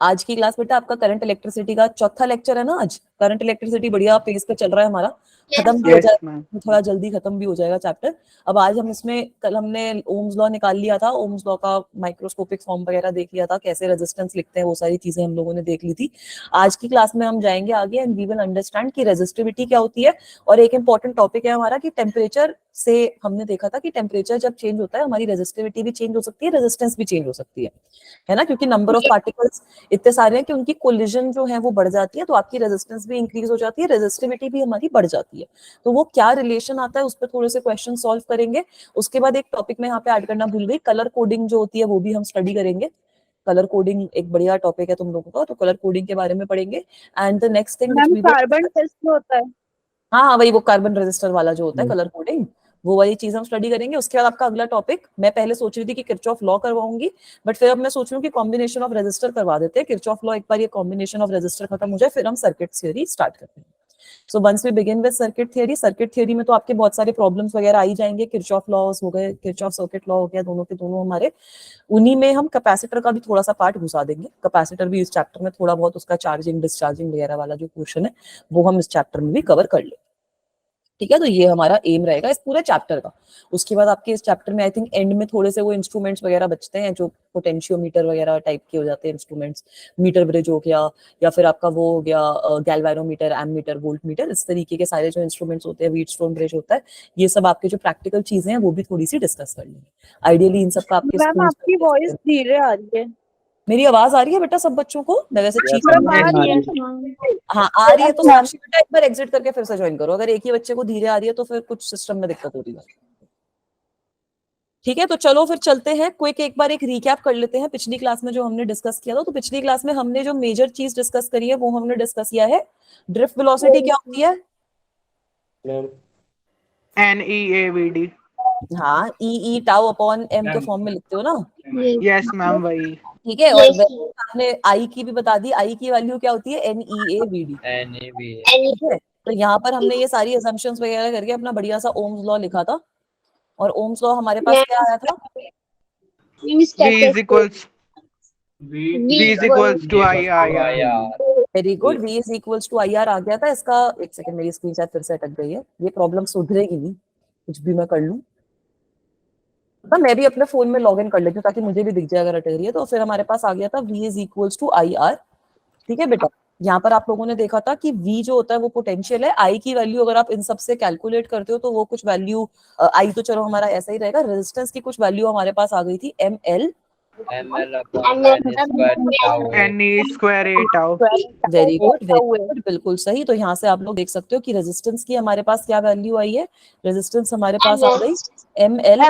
आज की क्लास बेटा आपका करंट इलेक्ट्रिसिटी का चौथा लेक्चर है ना। आज करंट इलेक्ट्रिसिटी बढ़िया पेस पे चल रहा है हमारा, खत्म भी हो जाएगा, थोड़ा जल्दी खत्म भी हो जाएगा चैप्टर। अब आज हम इसमें, कल हमने ओम्स लॉ निकाल लिया था, ओम्स लॉ का माइक्रोस्कोपिक फॉर्म वगैरह देख लिया था, कैसे रेजिस्टेंस लिखते हैं, वो सारी चीजें हम लोगों ने देख ली थी। आज की क्लास में हम जाएंगे आगे एंड वी विल अंडरस्टैंड कि रेजिस्टिविटी क्या होती है। और एक इंपॉर्टेंट टॉपिक है हमारा कि टेम्परेचर से हमने देखा था कि टेम्परेचर जब चेंज होता है हमारी रेजिस्टिविटी भी चेंज हो सकती है, रेजिस्टेंस भी चेंज हो सकती है ना, क्योंकि नंबर ऑफ पार्टिकल्स इतने सारे हैं कि उनकी कोलिजन जो है वो बढ़ जाती है, तो आपकी रेजिस्टेंस भी इंक्रीज हो जाती है, रेजिस्टिविटी भी हमारी बढ़ जाती है। तो वो क्या रिलेशन आता है उस पर थोड़े से क्वेश्चन सॉल्व करेंगे। उसके बाद एक टॉपिक में यहाँ पे ऐड करना भूल गई, कलर कोडिंग जो होती है वो भी हम स्टडी करेंगे। कलर कोडिंग एक बढ़िया टॉपिक है तुम लोगों का, तो कलर कोडिंग के बारे में पढ़ेंगे। And the next thing carbon test होता है। हाँ, वही वो कार्बन रजिस्टर वाला जो होता है कलर कोडिंग, वो वाली चीज हम स्टडी करेंगे। उसके बाद आपका अगला टॉपिक, मैं पहले सोच रही थी कि किरचॉफ लॉ करवाऊंगी, बट फिर अब मैं सोच रही हूँ कि कॉम्बिनेशन ऑफ रेजिस्टर करवा देते हैं। किरचॉफ लॉ एक बार ये कॉम्बिनेशन ऑफ रेजिस्टर खत्म हो जाए फिर हम सर्किट थ्योरी स्टार्ट करते हैं। So once we begin with circuit theory में तो आपके बहुत सारे प्रॉब्लम्स वगैरह आ ही जाएंगे। किरचॉफ लॉज हो गए, किरचॉफ सर्किट लॉ हो गया, दोनों के दोनों हमारे। उन्हीं में हम कैपेसिटर का भी थोड़ा सा पार्ट घुसा देंगे। कैपेसिटर भी इस चैप्टर में थोड़ा बहुत, उसका चार्जिंग डिस्चार्जिंग वगैरह वाला जो पोर्शन है वो हम इस चैप्टर में भी कवर कर लेंगे। ठीक है, तो ये हमारा एम रहेगा इस पूरे चैप्टर का। उसके बाद आपके इस चैप्टर में आई थिंक एंड में थोड़े से वो इंस्ट्रूमेंट्स वगैरह बचते हैं जो पोटेंशियोमीटर वगैरह टाइप के हो जाते हैं इंस्ट्रूमेंट्स, मीटर ब्रिज हो गया, या फिर आपका वो हो गया गैल्वेनोमीटर, एममीटर, वोल्ट मीटर, इस तरीके के सारे जो इंस्ट्रूमेंट्स होते हैं, व्हीटस्टोन ब्रिज होता है, ये सब आपके जो प्रैक्टिकल चीजें हैं वो भी थोड़ी सी डिस्कस कर लेंगे। आइडियली इन सब का आपके मैम आपकी वॉइस धीरे आ रही है। मेरी आवाज आ रही है बेटा सब बच्चों को? मैं वैसे ठीक आ रही है। हाँ आ रही है तो साक्षी बेटा एक बार एग्जिट करके फिर से ज्वाइन करो। अगर एक ही बच्चे को धीरे आ रही है तो फिर कुछ सिस्टम में दिक्कत हो रही है। ठीक है, तो चलो फिर चलते हैं क्विक, एक बार एक रिकैप कर लेते हैं पिछली क्लास में जो हमने डिस्कस किया था। तो पिछली क्लास में हमने जो मेजर चीज डिस्कस करी है वो हमने डिस्कस किया है, ड्रिफ्ट वेलोसिटी क्या होती है? NEAVD। हाँ, ई टाउ अपॉन एम के फॉर्म में लिखते हो ना? यस मैम वही। ठीक है, और आपने आई की भी बता दी, आई की वैल्यू क्या होती है? NEAVD। ठीक है, तो यहाँ पर हमने ये सारी असम्पशंस वगैरह करके अपना बढ़िया सा ओम्स लॉ लिखा था। और ओम्स लॉ हमारे पास क्या आया था? V is equals to IR। Very good, V is equals to IR आ गया था। इसका एक सेकंड, मेरी स्क्रीन शायद फिर से अटक गई है, ये प्रॉब्लम सुधरेगी नहीं कुछ भी मैं कर लूं। तो मैं भी अपने फोन में लॉग इन कर लेती हूँ ताकि मुझे भी दिख जाए अगर अटक रही है। तो फिर हमारे पास आ गया था V is equals to IR। ठीक है बेटा, यहाँ पर आप लोगों ने देखा था कि V जो होता है वो पोटेंशियल है, I की वैल्यू अगर आप इन सब से कैलकुलेट करते हो तो वो कुछ वैल्यू, I तो चलो हमारा ऐसा ही रहेगा, रेजिस्टेंस की कुछ वैल्यू हमारे पास आ गई थी ML NE square A tau. Very good, बिल्कुल सही। तो यहाँ से आप लोग देख सकते हो कि रेजिस्टेंस की हमारे पास क्या वैल्यू आई है? रेजिस्टेंस हमारे पास आ गई ML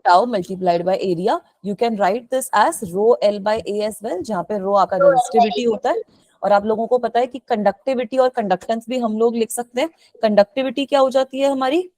tau multiplied by area. You can write this as rho L by A as well, जहाँ पे रो आपका रेजिस्टिविटी होता है। और आप लोगों को पता है कि कंडक्टिविटी और कंडक्टेंस भी हम लोग लिख सकते हैं। कंडक्टिविटी क्या हो जाती है हमारी?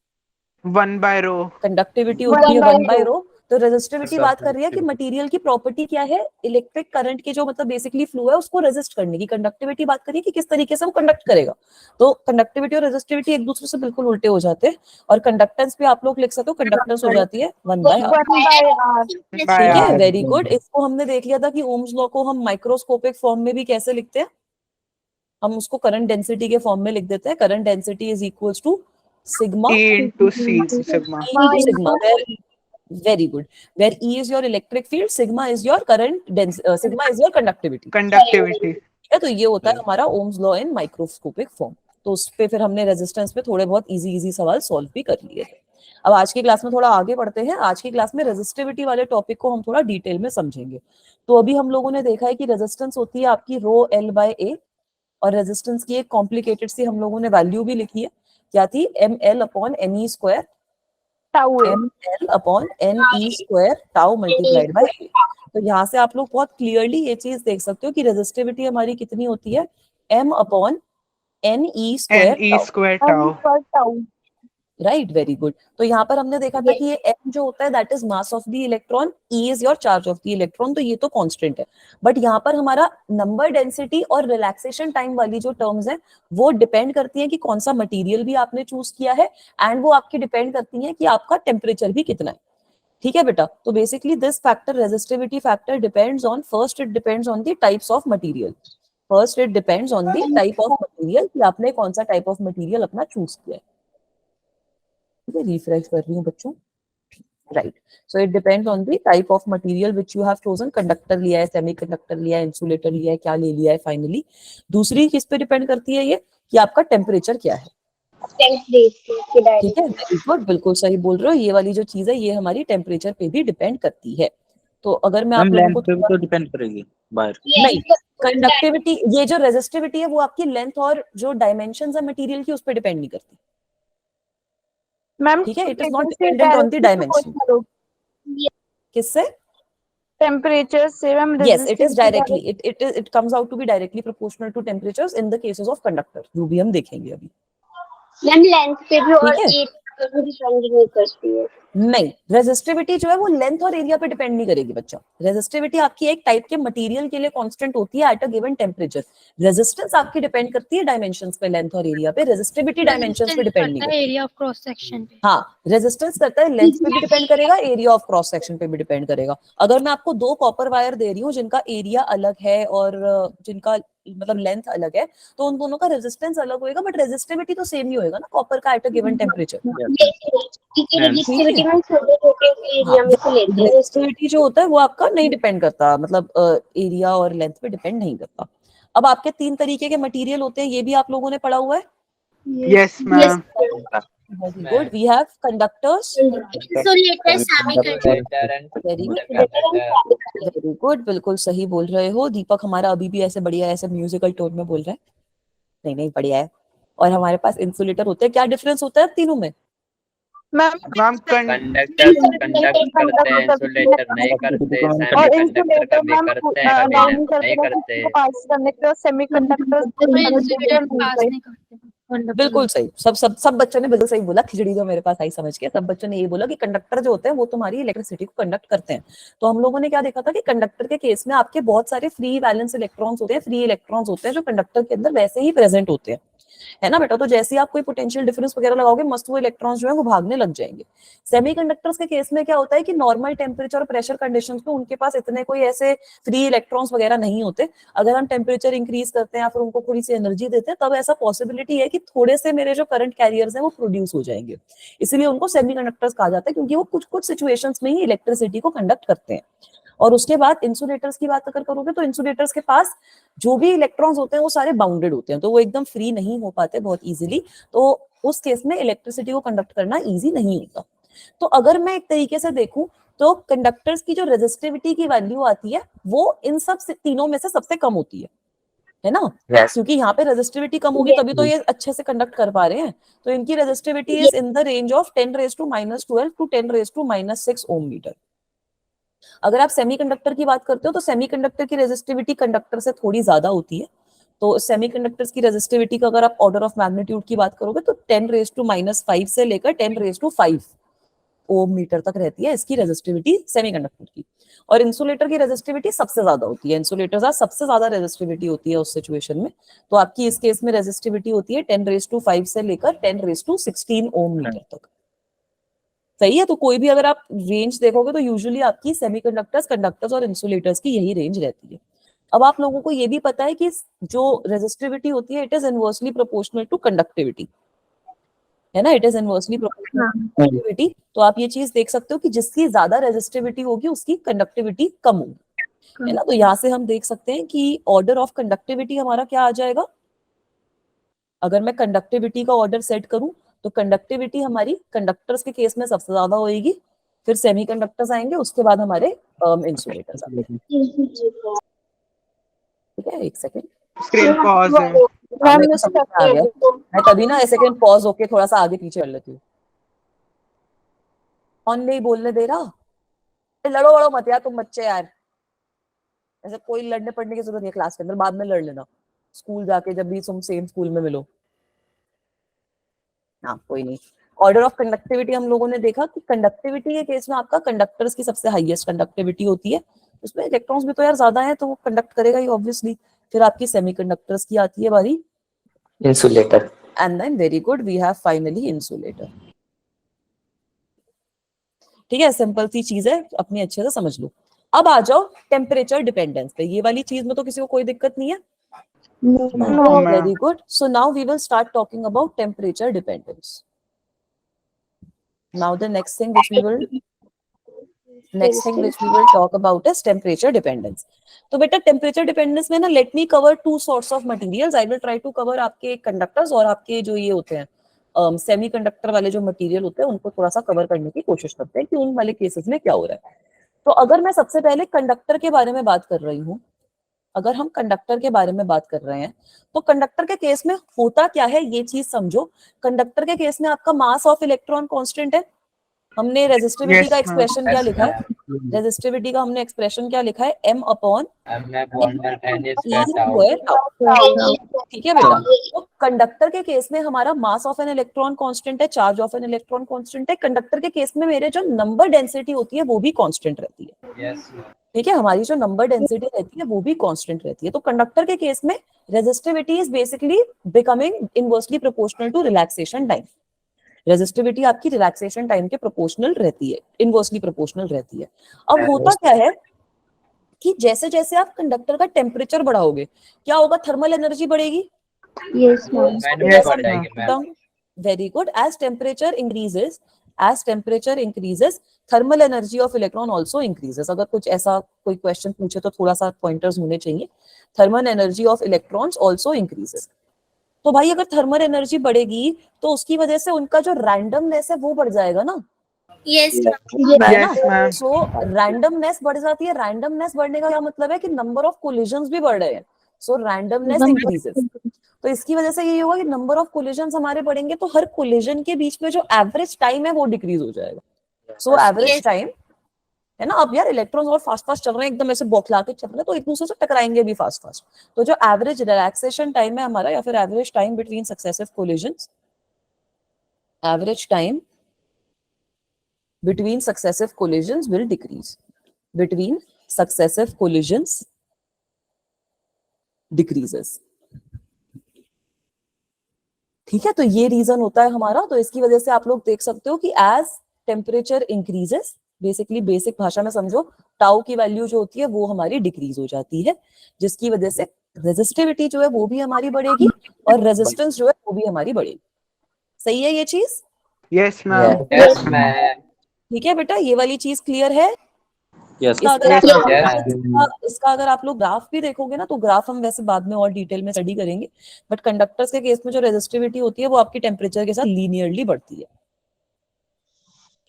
1/ρ। कंडक्टिविटी होती है 1/ρ। तो रेजिस्टिविटी बात कर रही है कि मटेरियल की प्रॉपर्टी क्या है, इलेक्ट्रिक करंट की जो मतलब बेसिकली फ्लो है उसको रेजिस्ट करने की। कंडक्टिविटी बात करिए कि किस तरीके से वो कंडक्ट करेगा। तो कंडक्टिविटी और रेजिस्टिविटी एक दूसरे से बिल्कुल उल्टे हो जाते हैं। और कंडक्टेंस भी आप लोग लिख सकते हो, कंडक्टेंस हो जाती है 1/r। ठीक है, वेरी गुड। इसको हमने देख लिया था कि ओम्स लॉ को हम माइक्रोस्कोपिक फॉर्म में भी कैसे लिखते हैं, हम उसको करंट डेंसिटी के फॉर्म में लिख देते हैं। Current density is equals to sigma E into C sigma। sigma, very good, where E is your electric field, sigma is your sigma is your conductivity। ठीक है, तो ये होता है हमारा Ohm's law in microscopic form. तो उस पे फिर हमने रेजिस्टेंस पे थोड़े बहुत इजी सवाल सॉल्व भी कर लिए थे। अब आज की क्लास में थोड़ा आगे बढ़ते हैं। आज की क्लास में रेजिस्टिविटी वाले टॉपिक को हम थोड़ा डिटेल में समझेंगे। तो अभी हम लोगों ने देखा है कि रेजिस्टेंस होती है आपकी रो L by A, और रेजिस्टेंस की एक कॉम्प्लिकेटेड सी हम लोगों ने वैल्यू भी लिखी है, क्या थी? ML upon NE square, ML upon NE square tau multiplied bye A। तो यहाँ से आप लोग बहुत क्लियरली ये चीज देख सकते हो कि रेजिस्टिविटी हमारी कितनी होती है? M upon NE square tau. Right, very good. तो यहाँ पर हमने देखा था कि ये m जो होता है that is mass of the electron, E is your charge of the electron, तो ये तो कांस्टेंट है। बट यहाँ पर हमारा नंबर डेंसिटी और रिलैक्सेशन टाइम वाली जो टर्म्स हैं वो डिपेंड करती हैं कि कौन सा मटेरियल भी आपने चूज किया है, एंड वो आपकी डिपेंड करती हैं कि आपका टेम्परेचर भी कितना है। ठीक है बेटा, तो basically this factor resistivity factor depends on, first it depends on the types of material, first it depends on the type of material कि आपने कौन सा टाइप ऑफ मटेरियल अपना चूज किया है। ठीक है, रिफ्रेश कर रही हूँ बच्चों, right. So it depends on the type of material which you have chosen, conductor लिया है, सेमीकंडक्टर लिया है, इंसुलेटर लिया है, क्या ले लिया है फाइनली। दूसरी किस पे डिपेंड करती है ये कि आपका टेम्परेचर क्या है। ठीक है, वेरी गुड, बिल्कुल सही बोल रहे हो, ये वाली जो चीज है ये हमारी टेम्परेचर पे भी डिपेंड करती है। तो अगर मैं आप लोगों लेंथ को पे भी तो डिपेंड करेगी बाहर। नहीं, कंडक्टिविटी, ये जो रेजिस्टिविटी है वो आपकी लेंथ और जो डायमेंशंस है मटेरियल की उस पर डिपेंड नहीं करती। मैम ठीक है, it is not dependent on the dimension. किससे? टेम्परेचर से ma'am, yes, it is directly, it comes out to be directly proportional to temperatures in the cases of conductor, जो भी हम देखेंगे अभी। मैम लेंथ पे भी और ठीक है? एरिया पे भी डिपेंड नहीं करती है। नहीं, रेजिस्टिविटी जो है वो लेंथ और एरिया पे डिपेंड नहीं करेगी बच्चा। रेजिस्टिविटी आपकी एक टाइप के मटेरियल के लिए कांस्टेंट होती है at a given temperature. Resistance आपकी डिपेंड करती है डायमेंशंस पे, लेंथ और एरिया पे। रेजिस्टिविटी डायमेंशंस पे डिपेंड नहीं करती। एरिया ऑफ क्रॉस सेक्शन पे। हाँ, रेजिस्टेंस करता है लेंथ पे भी डिपेंड करेगा, एरिया ऑफ क्रॉस सेक्शन पे भी डिपेंड करेगा। अगर मैं आपको दो कॉपर वायर दे रही हूँ जिनका एरिया अलग है और जिनका मतलब लेंथ अलग है, तो उन दोनों का रेजिस्टेंस अलग होएगा, बट रेजिस्टिविटी तो सेम ही होएगा ना कॉपर का at a given temperature. Resistivity में छोटे छोटे एरिया में से लेते हैं। रेजिस्टिविटी जो होता है वो आपका नहीं डिपेंड करता, मतलब एरिया और लेंथ पे डिपेंड नहीं करता। अब आपके तीन तरीके के मटेरियल होते हैं, ये भी आप लोगों ने पढ़ा हुआ है। Yes, ma'am. Very good, we have conductors, insulator, semiconductor very very good, बिल्कुल सही बोल रहे हो दीपक, हमारा अभी भी ऐसे बढ़िया ऐसे म्यूजिकल टोन में बोल रहा है। नहीं नहीं, बढ़िया है। और हमारे पास इंसुलेटर होते हैं, क्या डिफरेंस होता है तीनों में? मैम Ma'am, कंडक्टर कंडक्ट करते हैं, इंसुलेटर नहीं करते, और सेमीकंडक्टर का इंसुलेटर भी मैम करते हैं, कभी नहीं नहीं करते। पास करने के, सेमीकंडक्टर इंसुलेटर पास नहीं करते। बिल्कुल सही, सब बच्चों ने बिल्कुल सही बोला। खिचड़ी जो मेरे पास आई समझ के, सब बच्चों ने ये बोला कि कंडक्टर जो होते हैं वो तुम्हारी इलेक्ट्रिसिटी को कंडक्ट करते हैं। तो हम लोगों ने क्या देखा था कि कंडक्टर के केस में आपके बहुत सारे फ्री वैलेंस इलेक्ट्रॉन्स होते हैं, फ्री इलेक्ट्रॉन्स होते हैं जो कंडक्टर के अंदर वैसे ही प्रेजेंट होते हैं, है ना बेटा। तो जैसे ही आप कोई पोटेंशियल डिफरेंस वगैरह लगाओगे, मस्त वो इलेक्ट्रॉन्स जो है वो भागने लग जाएंगे। सेमीकंडक्टर्स के केस में क्या होता है कि नॉर्मल टेम्परेचर और प्रेशर कंडीशंस में उनके पास इतने कोई ऐसे फ्री इलेक्ट्रॉन्स वगैरह नहीं होते। अगर हम टेम्परेचर इंक्रीज करते हैं या फिर उनको थोड़ी सी एनर्जी देते हैं, तब ऐसा पॉसिबिलिटी है कि थोड़े से मेरे जो करंट कैरियर्स हैं वो प्रोड्यूस हो जाएंगे। इसीलिए उनको सेमीकंडक्टर्स कहा जाता है, क्योंकि वो कुछ कुछ सिचुएशंस में ही इलेक्ट्रिसिटी को कंडक्ट करते हैं। और उसके बाद इंसुलेटर्स की बात अगर करोगे तो इंसुलेटर्स के पास जो भी इलेक्ट्रॉन्स होते हैं वो सारे बाउंडेड होते हैं, तो वो एकदम फ्री नहीं हो पाते बहुत इजीली। तो उस केस में इलेक्ट्रिसिटी को कंडक्ट करना इजी नहीं होता। तो अगर मैं एक तरीके से देखूं तो कंडक्टर्स की जो रेजिस्टिविटी की वैल्यू आती है वो इन सब तीनों में से सबसे कम होती है ना। Yes. क्योंकि यहाँ पे रेजिस्टिविटी कम होगी तभी तो ये अच्छे से कंडक्ट कर पा रहे हैं। तो इनकी resistivity is in the range of 10⁻⁻12 to 10⁻⁻6 ohm metre. अगर आप सेमीकंडक्टर की बात करते हो तो सेमीकंडक्टर की रेजिस्टिविटी कंडक्टर से थोड़ी ज्यादा होती है। तो सेमीकंडक्टर्स की रेजिस्टिविटी का अगर आप ऑर्डर ऑफ मैग्नीट्यूड की बात करोगे तो 10⁻⁻5 से लेकर 10⁻5 ओम मीटर तक रहती है इसकी रेजिस्टिविटी सेमीकंडक्टर की। और इंसुलेटर की रेजिस्टिविटी सबसे ज्यादा होती है, इंसुलेटर का सबसे ज्यादा रेजिस्टिविटी होती है उस सिचुएशन में। तो आपकी इस केस में रेजिस्टिविटी होती है 10⁻5 से लेकर 10⁻16 ओम मीटर तक। सही है। तो कोई भी अगर आप रेंज देखोगे तो यूजुअली आपकी सेमीकंडक्टर्स, कंडक्टर्स और इंसुलेटर्स की यही रेंज रहती है। अब आप लोगों को ये भी पता है कि जो रेजिस्टिविटी होती है it is inversely proportional to conductivity, है ना। It is inversely proportional to conductivity. तो आप ये चीज देख सकते हो कि जिसकी ज्यादा रेजिस्टिविटी होगी उसकी कंडक्टिविटी कम होगी, है ना। तो यहाँ से हम देख सकते हैं कि ऑर्डर ऑफ कंडक्टिविटी हमारा क्या आ जाएगा। अगर मैं कंडक्टिविटी का ऑर्डर सेट करूं तो कंडक्टिविटी हमारी कंडक्टर्स के केस में सबसे ज्यादा होएगी, फिर सेमीकंडक्टर्स आएंगे, उसके बाद हमारे इंसुलेटर्स आएंगे। ठीक है, एक सेकंड, screen pause है। मैम मेरे को समझ में आ गया। मैं तभी ना सेकंड पॉज होके थोड़ा सा आगे पीछे कर लेती हूँ। कौन नहीं बोलने दे रहा? लड़ो वड़ो मत यार तुम बच्चे यार, ऐसे कोई लड़ने पड़ने की जरूरत नहीं है क्लास के अंदर, बाद में लड़ लेना स्कूल जाके जब भी तुम सेम स्कूल में मिलो। हाँ कोई नहीं। ऑर्डर ऑफ कंडक्टिविटी हम लोगों ने देखा कि कंडक्टिविटी के केस में आपका कंडक्टर्स की सबसे हाईएस्ट कंडक्टिविटी होती है, उसमें इलेक्ट्रॉन्स भी तो यार ज्यादा है तो वो कंडक्ट करेगा ही ऑब्वियसली। फिर आपकी सेमीकंडक्टर्स की आती है बारी, insulator, and then very good we have finally insulator. ठीक है, सिंपल सी चीज है, अपनी अच्छे से समझ लो। अब आ जाओ टेम्परेचर डिपेंडेंस पे। ये वाली चीज में तो किसी को कोई दिक्कत नहीं है? No, ma'am. Very good. So now we will start talking about temperature dependence. Now the next thing which we will talk about is temperature dependence. तो बेटा टेम्परेचर डिपेंडेंस में ना, let me cover two sorts of materials. I will try to cover आपके conductors और आपके जो ये होते हैं सेमी कंडक्टर वाले जो मटेरियल होते हैं, उनको थोड़ा सा कवर करने की कोशिश करते हैं कि उन वाले केसेस में क्या हो रहा है। तो अगर मैं सबसे पहले कंडक्टर के बारे में बात कर रही हूँ, अगर हम कंडक्टर के बारे में बात कर रहे हैं, तो कंडक्टर के केस में होता क्या है ये चीज समझो। कंडक्टर के केस में आपका मास ऑफ इलेक्ट्रॉन कांस्टेंट है। हमने रेजिस्टिविटी Yes, का ma'am. एक्सप्रेशन क्या लिखा है? रेजिस्टिविटी का हमने एक्सप्रेशन क्या लिखा है? m अपॉन ठीक है बेटा। तो कंडक्टर के केस में हमारा mass of an electron constant है, charge of an electron constant है। कंडक्टर के केस में मेरे जो नंबर डेंसिटी होती है वो भी कांस्टेंट रहती है। ठीक है, हमारी जो नंबर डेंसिटी रहती है वो भी कांस्टेंट रहती है। तो कंडक्टर के केस में resistivity is basically becoming inversely proportional to relaxation time. Resistivity आपकी रिलैक्सेशन टाइम के प्रोपोर्शनल रहती है, इनवर्सली प्रोपोर्शनल रहती है। अब होता क्या है कि जैसे जैसे आप कंडक्टर का टेम्परेचर बढ़ाओगे, क्या होगा? थर्मल एनर्जी बढ़ेगी। Yes, ma'am. Very good. As temperature increases thermal energy of electron also increases. अगर कुछ ऐसा कोई क्वेश्चन पूछे तो थोड़ा सा पॉइंटर्स होने चाहिए। Thermal energy of electrons also increases. तो भाई अगर थर्मल एनर्जी बढ़ेगी तो उसकी वजह से उनका जो रैंडमनेस है वो बढ़ जाएगा ना, Yes, है ना? Yes, ma'am. सो रैंडमनेस बढ़ जाती है। रैंडमनेस बढ़ने का क्या मतलब है कि नंबर ऑफ कोलिजन्स भी बढ़ रहे हैं। सो रैंडमनेस इंक्रीजेस। तो इसकी वजह से ये होगा कि नंबर ऑफ कोलिजन्स हमारे बढ़ेंगे, तो हर कोलिजन के बीच में जो एवरेज टाइम है वो डिक्रीज हो जाएगा। सो एवरेज टाइम है ना, अब यार इलेक्ट्रॉन्स और फास्ट फास्ट चल रहे हैं, एकदम ऐसे बौखला के चल रहे हैं, तो एक दूसरे से टकराएंगे भी फास्ट फास्ट। तो जो एवरेज रिलैक्सेशन टाइम है हमारा, या फिर average time between successive collisions, average time between successive collisions will decrease. Between successive collisions decreases. ठीक है, तो ये रीजन होता है हमारा। तो इसकी वजह से आप लोग देख सकते हो कि as temperature increases, basically basic भाषा में समझो, टाउ की वैल्यू जो होती है वो हमारी डिक्रीज हो जाती है, जिसकी वजह से रेजिस्टिविटी जो है वो भी हमारी बढ़ेगी और रेजिस्टेंस जो है वो भी हमारी बढ़ेगी। सही है ये चीज? Yes, ma'am. ठीक है बेटा, ये वाली चीज क्लियर है? Yes. इसका अगर आप लोग ग्राफ भी देखोगे ना, तो ग्राफ हम वैसे बाद में और डिटेल में स्टडी करेंगे, बट कंडक्टर्स के केस में जो रेजिस्टिविटी होती है वो आपकी टेम्परेचर के साथ लीनियरली बढ़ती है।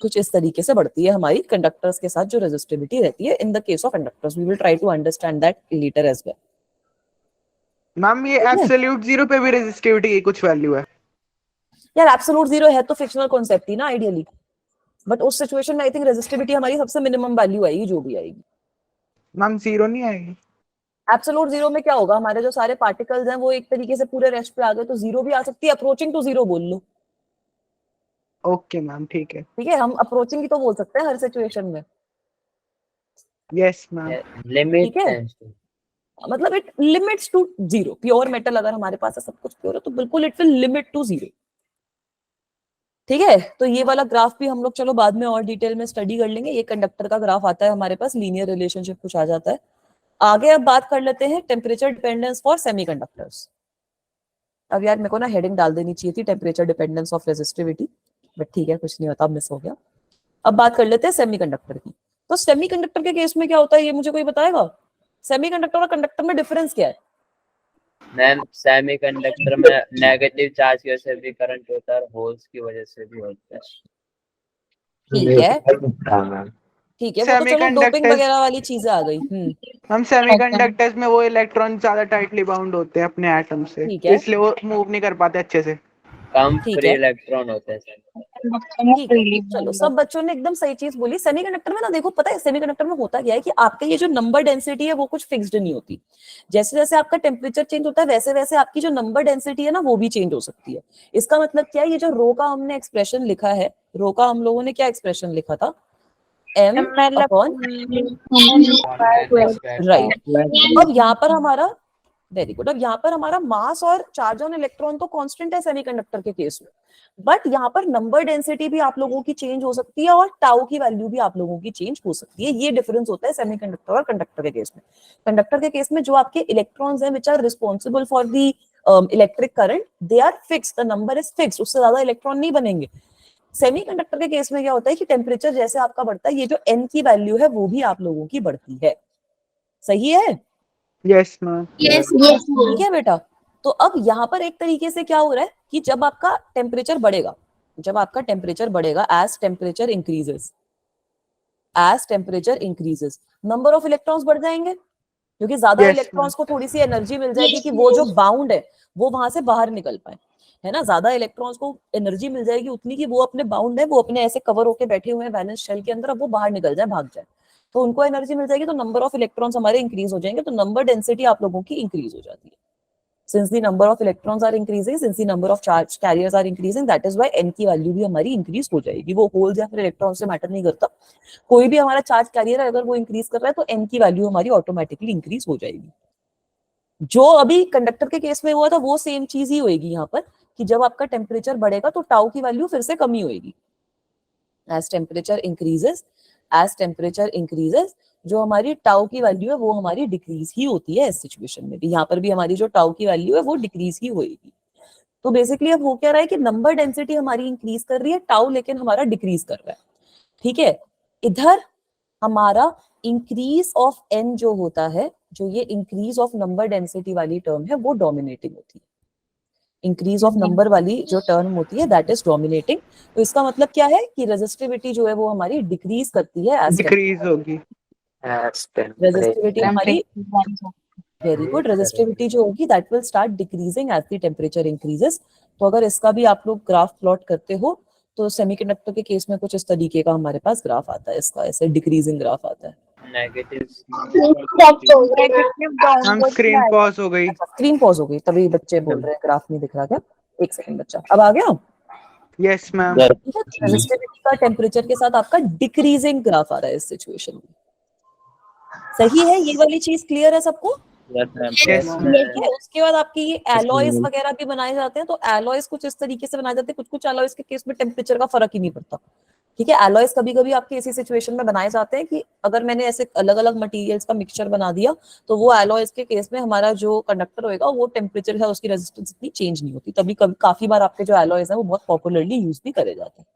कुछ इस तरीके से बढ़ती है हमारी कंडक्टर्स के साथ जो रेजिस्टिविटी रहती है in the case of conductors. We will try to understand that later as well. Ma'am ये एब्सोल्यूट जीरो पे भी रेजिस्टिविटी की कुछ वैल्यू है? यार एब्सोल्यूट जीरो है तो फिक्शनल कॉन्सेप्ट ही ना आइडियली, बट उस सिचुएशन में आई थिंक रेजिस्टिविटी हमारी सबसे मिनिमम वैल्यू आएगी जो भी आएगी। मैम जीरो नहीं आएगी? एब्सोल्यूट जीरो में क्या होगा? हमारे जो सारे पार्टिकल्स हैं वो एक तरीके से पूरे रेस्ट पे आ गए, तो जीरो भी आ सकती है, अप्रोचिंग टू जीरो बोल लो। ओके मैम, ठीक है। ठीक है, हम अप्रोचिंग ही तो बोल सकते हैं हर सिचुएशन में। Yes ma'am. लिमिट ठीक है, मतलब it limits to zero. Pure metal अगर हमारे पास है, सब कुछ प्योर है, तो बिल्कुल it will limit to zero. ठीक है, तो ये वाला ग्राफ भी हम लोग चलो बाद में और डिटेल में स्टडी कर लेंगे। ये कंडक्टर का ग्राफ आता है हमारे पास, लीनियर रिलेशनशिप कुछ आ जाता है। आगे अब बात कर लेते हैं टेम्परेचर डिपेंडेंस फॉर सेमीकंडक्टर्स। अब यार मेरे को ना हेडिंग डाल देनी चाहिए थी temperature dependence of resistivity, but ठीक है, कुछ नहीं होता, मिस हो गया। अब बात कर लेते हैं सेमीकंडक्टर की। तो सेमीकंडक्टर के केस में क्या होता है ये मुझे कोई बताएगा? सेमीकंडक्टर और कंडक्टर में डिफरेंस क्या है? मैम सेमीकंडक्टर में नेगेटिव चार्ज की वजह से भी करंट होता है और होल्स की वजह से भी होता है। ठीक है, ठीक है, वो तो चलो डोपिंग वगैरह वाली चीजें आ गई। हम सेमीकंडक्टर्स में वो इलेक्ट्रॉन ज्यादा टाइटली बाउंड होते हैं अपने एटम से, ठीक है, इसलिए वो मूव नहीं कर पाते अच्छे से। कम ठीक फ्री है। इलेक्ट्रॉन होते हैं। ठीक है, चलो सब बच्चों ने एकदम सही चीज बोली। सेमीकंडक्टर में ना देखो, पता है सेमीकंडक्टर में होता क्या है कि आपके ये जो नंबर डेंसिटी है वो कुछ फिक्स्ड नहीं होती। जैसे जैसे आपका टेम्परेचर चेंज होता है वैसे वैसे आपकी जो नंबर डेंसिटी है ना वो भी चेंज हो सकती है। इसका मतलब क्या है? ये जो रो का हमने एक्सप्रेशन लिखा है, रो का हम लोगों ने क्या एक्सप्रेशन लिखा था? m upon right. अब यहाँ पर हमारा वेरी गुड। अब यहाँ पर हमारा मास और चार्ज ऑन इलेक्ट्रॉन तो कांस्टेंट है सेमीकंडक्टर के केस में, बट यहाँ पर नंबर डेंसिटी भी आप लोगों की चेंज हो सकती है और टाउ की वैल्यू भी आप लोगों की चेंज हो सकती है। ये डिफरेंस होता है सेमीकंडक्टर और कंडक्टर के केस में। कंडक्टर के केस में जो आपके इलेक्ट्रॉन्स हैं which are responsible for the electric current, they are fix, the number is fix, उससे ज्यादा इलेक्ट्रॉन नहीं बनेंगे। सेमीकंडक्टर के केस में क्या होता है कि टेम्परेचर जैसे आपका बढ़ता है, ये जो n की वैल्यू है वो भी आप लोगों की बढ़ती है। सही है? Yes ma'am. Yes, ठीक है बेटा। तो अब यहाँ पर एक तरीके से क्या हो रहा है कि जब आपका टेम्परेचर बढ़ेगा, जब आपका टेम्परेचर बढ़ेगा, as temperature increases, number of electrons बढ़ जाएंगे, क्योंकि ज्यादा Yes, इलेक्ट्रॉन्स को थोड़ी सी एनर्जी मिल जाएगी कि वो जो बाउंड है वो वहां से बाहर निकल पाए, है ना। ज्यादा इलेक्ट्रॉन्स को एनर्जी मिल जाएगी उतनी कि वो अपने बाउंड है, वो अपने ऐसे कवर होके बैठे हुए हैं वैलेंस शेल के अंदर, अब वो बाहर निकल जाए, भाग जाए, तो उनको एनर्जी मिल जाएगी, तो नंबर ऑफ इलेक्ट्रॉन्स हमारे इंक्रीज हो जाएंगे, तो नंबर डेंसिटी आप लोगों की इंक्रीज हो जाती है। Since the number of electrons are increasing, since the number of charge carriers are increasing, that is why n की वैल्यू भी हमारी इंक्रीज हो जाएगी। वो होल्स या फिर इलेक्ट्रॉन से मैटर नहीं करता, कोई भी हमारा चार्ज कैरियर अगर वो इंक्रीज कर रहा है तो n की वैल्यू हमारी ऑटोमेटिकली इंक्रीज हो जाएगी। जो अभी कंडक्टर के केस में हुआ था वो सेम चीज ही होगी यहाँ पर, कि जब आपका टेम्परेचर बढ़ेगा तो टाउ की वैल्यू फिर से कमी होगी। एज टेम्परेचर इंक्रीजेस, जो हमारी टाउ की वैल्यू है वो हमारी डिक्रीज ही होती है। इस सिचुएशन में भी यहाँ पर भी हमारी जो टाउ की वैल्यू है वो डिक्रीज ही होगी। तो बेसिकली अब हो क्या रहा है कि नंबर डेंसिटी हमारी इंक्रीज कर रही है, टाउ लेकिन हमारा डिक्रीज कर रहा है। ठीक है, इधर हमारा इंक्रीज ऑफ एन जो होता है, जो ये इंक्रीज ऑफ नंबर डेंसिटी वाली टर्म है वो डोमिनेटिंग होती है। इंक्रीज ऑफ नंबर वाली जो टर्म होती है दैट इज डोमिनेटिंग। तो इसका मतलब क्या है कि रेजिस्टिविटी जो है वो हमारी डिक्रीज करती है एज डिक्रीज होगी। रेजिस्टिविटी हमारी, वेरी गुड, रेजिस्टिविटी जो होगी that will start decreasing as the temperature increases. तो अगर इसका भी आप लोग ग्राफ प्लॉट करते हो तो सेमीकंडक्टर के केस में कुछ इस तरीके का हमारे पास ग्राफ आता है, इसका ऐसे डिक्रीजिंग ग्राफ आता है। नेगेटिव मैम स्क्रीन पॉज हो गई। स्क्रीन पॉज हो गई तभी बच्चे बोल रहे हैं ग्राफ नहीं दिख रहा क्या। एक सेकंड बच्चा, अब आ गया। Yes ma'am. रेजिस्टिविटी का टेम्परेचर के साथ आपका डिक्रीजिंग ग्राफ आ रहा है इस सिचुएशन में। सही है, ये वाली चीज क्लियर है सबको? Yes, ठीक है। उसके बाद आपके ये एलॉयज वगैरह भी बनाए जाते हैं, तो एलॉयज कुछ इस तरीके से बनाए जाते हैं, कुछ कुछ एलॉयज के केस में टेम्परेचर का फर्क ही नहीं पड़ता। ठीक है, एलॉयज कभी कभी आपके ऐसी सिचुएशन में बनाए जाते हैं कि अगर मैंने ऐसे अलग अलग मटेरियल्स का मिक्सचर बना दिया तो वो एलॉयज के केस में हमारा जो कंडक्टर होगा वो टेम्परेचर है उसकी रेजिस्टेंस इतनी चेंज नहीं होती। तभी कभी काफी बार आपके जो एलॉयज है वो बहुत पॉपुलरली यूज भी करे जाते हैं।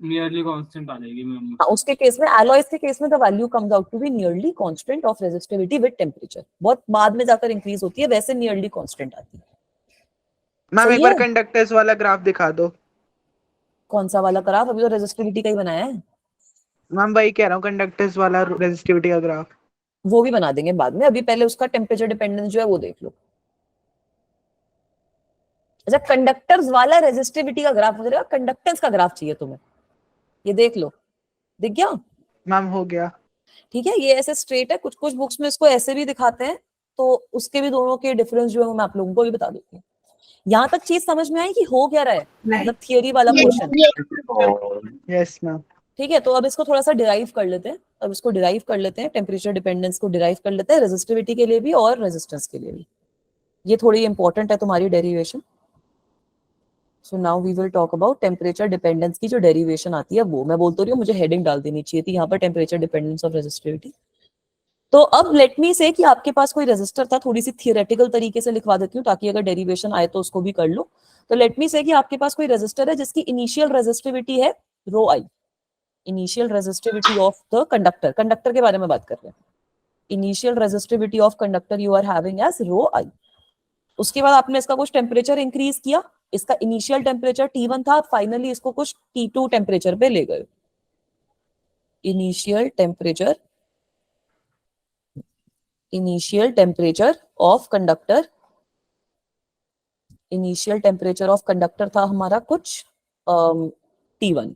नियरली कांस्टेंट आ जाएगी मैम। हाँ, उसके केस में एलॉयज के केस में the value comes out to be nearly constant of resistivity with temperature. बहुत बाद में जाकर इंक्रीज होती है, वैसे नियरली कांस्टेंट आती है। मैम सही एक बार है? कंडक्टर्स वाला ग्राफ दिखा दो। कौन सा वाला ग्राफ? अभी तो रेजिस्टिविटी का ही बनाया है। मैम वही कह रहा हूँ, कंडक्टर्स वाला रेजिस्टिविटी का ग्राफ। वो भी बना देंगे बाद में, अभी पहले उसका टेम्परेचर डिपेंडेंस जो है वो देख लो। अच्छा, कंडक्टर्स वाला रेजिस्टिविटी का ग्राफ, मुझे कंडक्टेंस का ग्राफ चाहिए तुम्हें। ये देख लो, दिख गया? मैम हो गया। ठीक है, ये ऐसे स्ट्रेट है, कुछ कुछ बुक्स में इसको ऐसे भी दिखाते हैं, तो उसके भी दोनों के डिफरेंस जो है वो मैं आप लोगों को भी बता देती हूँ। यहाँ तक चीज समझ में आई कि हो क्या रहा है, मतलब थियोरी वाला पोर्शन। Yes ma'am. ठीक है, तो अब इसको थोड़ा सा डिराइव कर लेते हैं। अब इसको डिराइव कर लेते हैं, टेम्परेचर डिपेंडेंस को डिराइव कर लेते हैं रेजिस्टिविटी के लिए भी और रेजिस्टेंस के लिए भी। ये थोड़ी इंपॉर्टेंट है तुम्हारी derivation. So now we will talk about temperature dependence की जो डेरिवेशन आती है वो। मैं बोलती रही हूँ, मुझे हेडिंग डाल देनी चाहिए थी यहाँ पर, टेम्परेचर डिपेंडेंस ऑफ रेजिस्टिविटी। तो अब लेट मी से कि आपके पास कोई रेजिस्टर था, थोड़ी सी थियोरेटिकल तरीके से लिखवा देती हूँ ताकि अगर डेरिवेशन आए तो उसको भी कर लो। तो लेट मी से कि आपके पास कोई रेजिस्टर है जिसकी इनिशियल रेजिस्टिविटी है rho I, initial resistivity of the conductor. Conductor के बारे में बात कर रहे हैं। Initial resistivity of conductor you are having as rho I. उसके बाद आपने इसका कुछ टेम्परेचर इंक्रीज किया, इसका इनिशियल टेम्परेचर T1 था, फाइनली इसको कुछ T2 टेम्परेचर पे ले गए। Initial temperature of conductor, initial temperature of conductor था हमारा कुछ T1।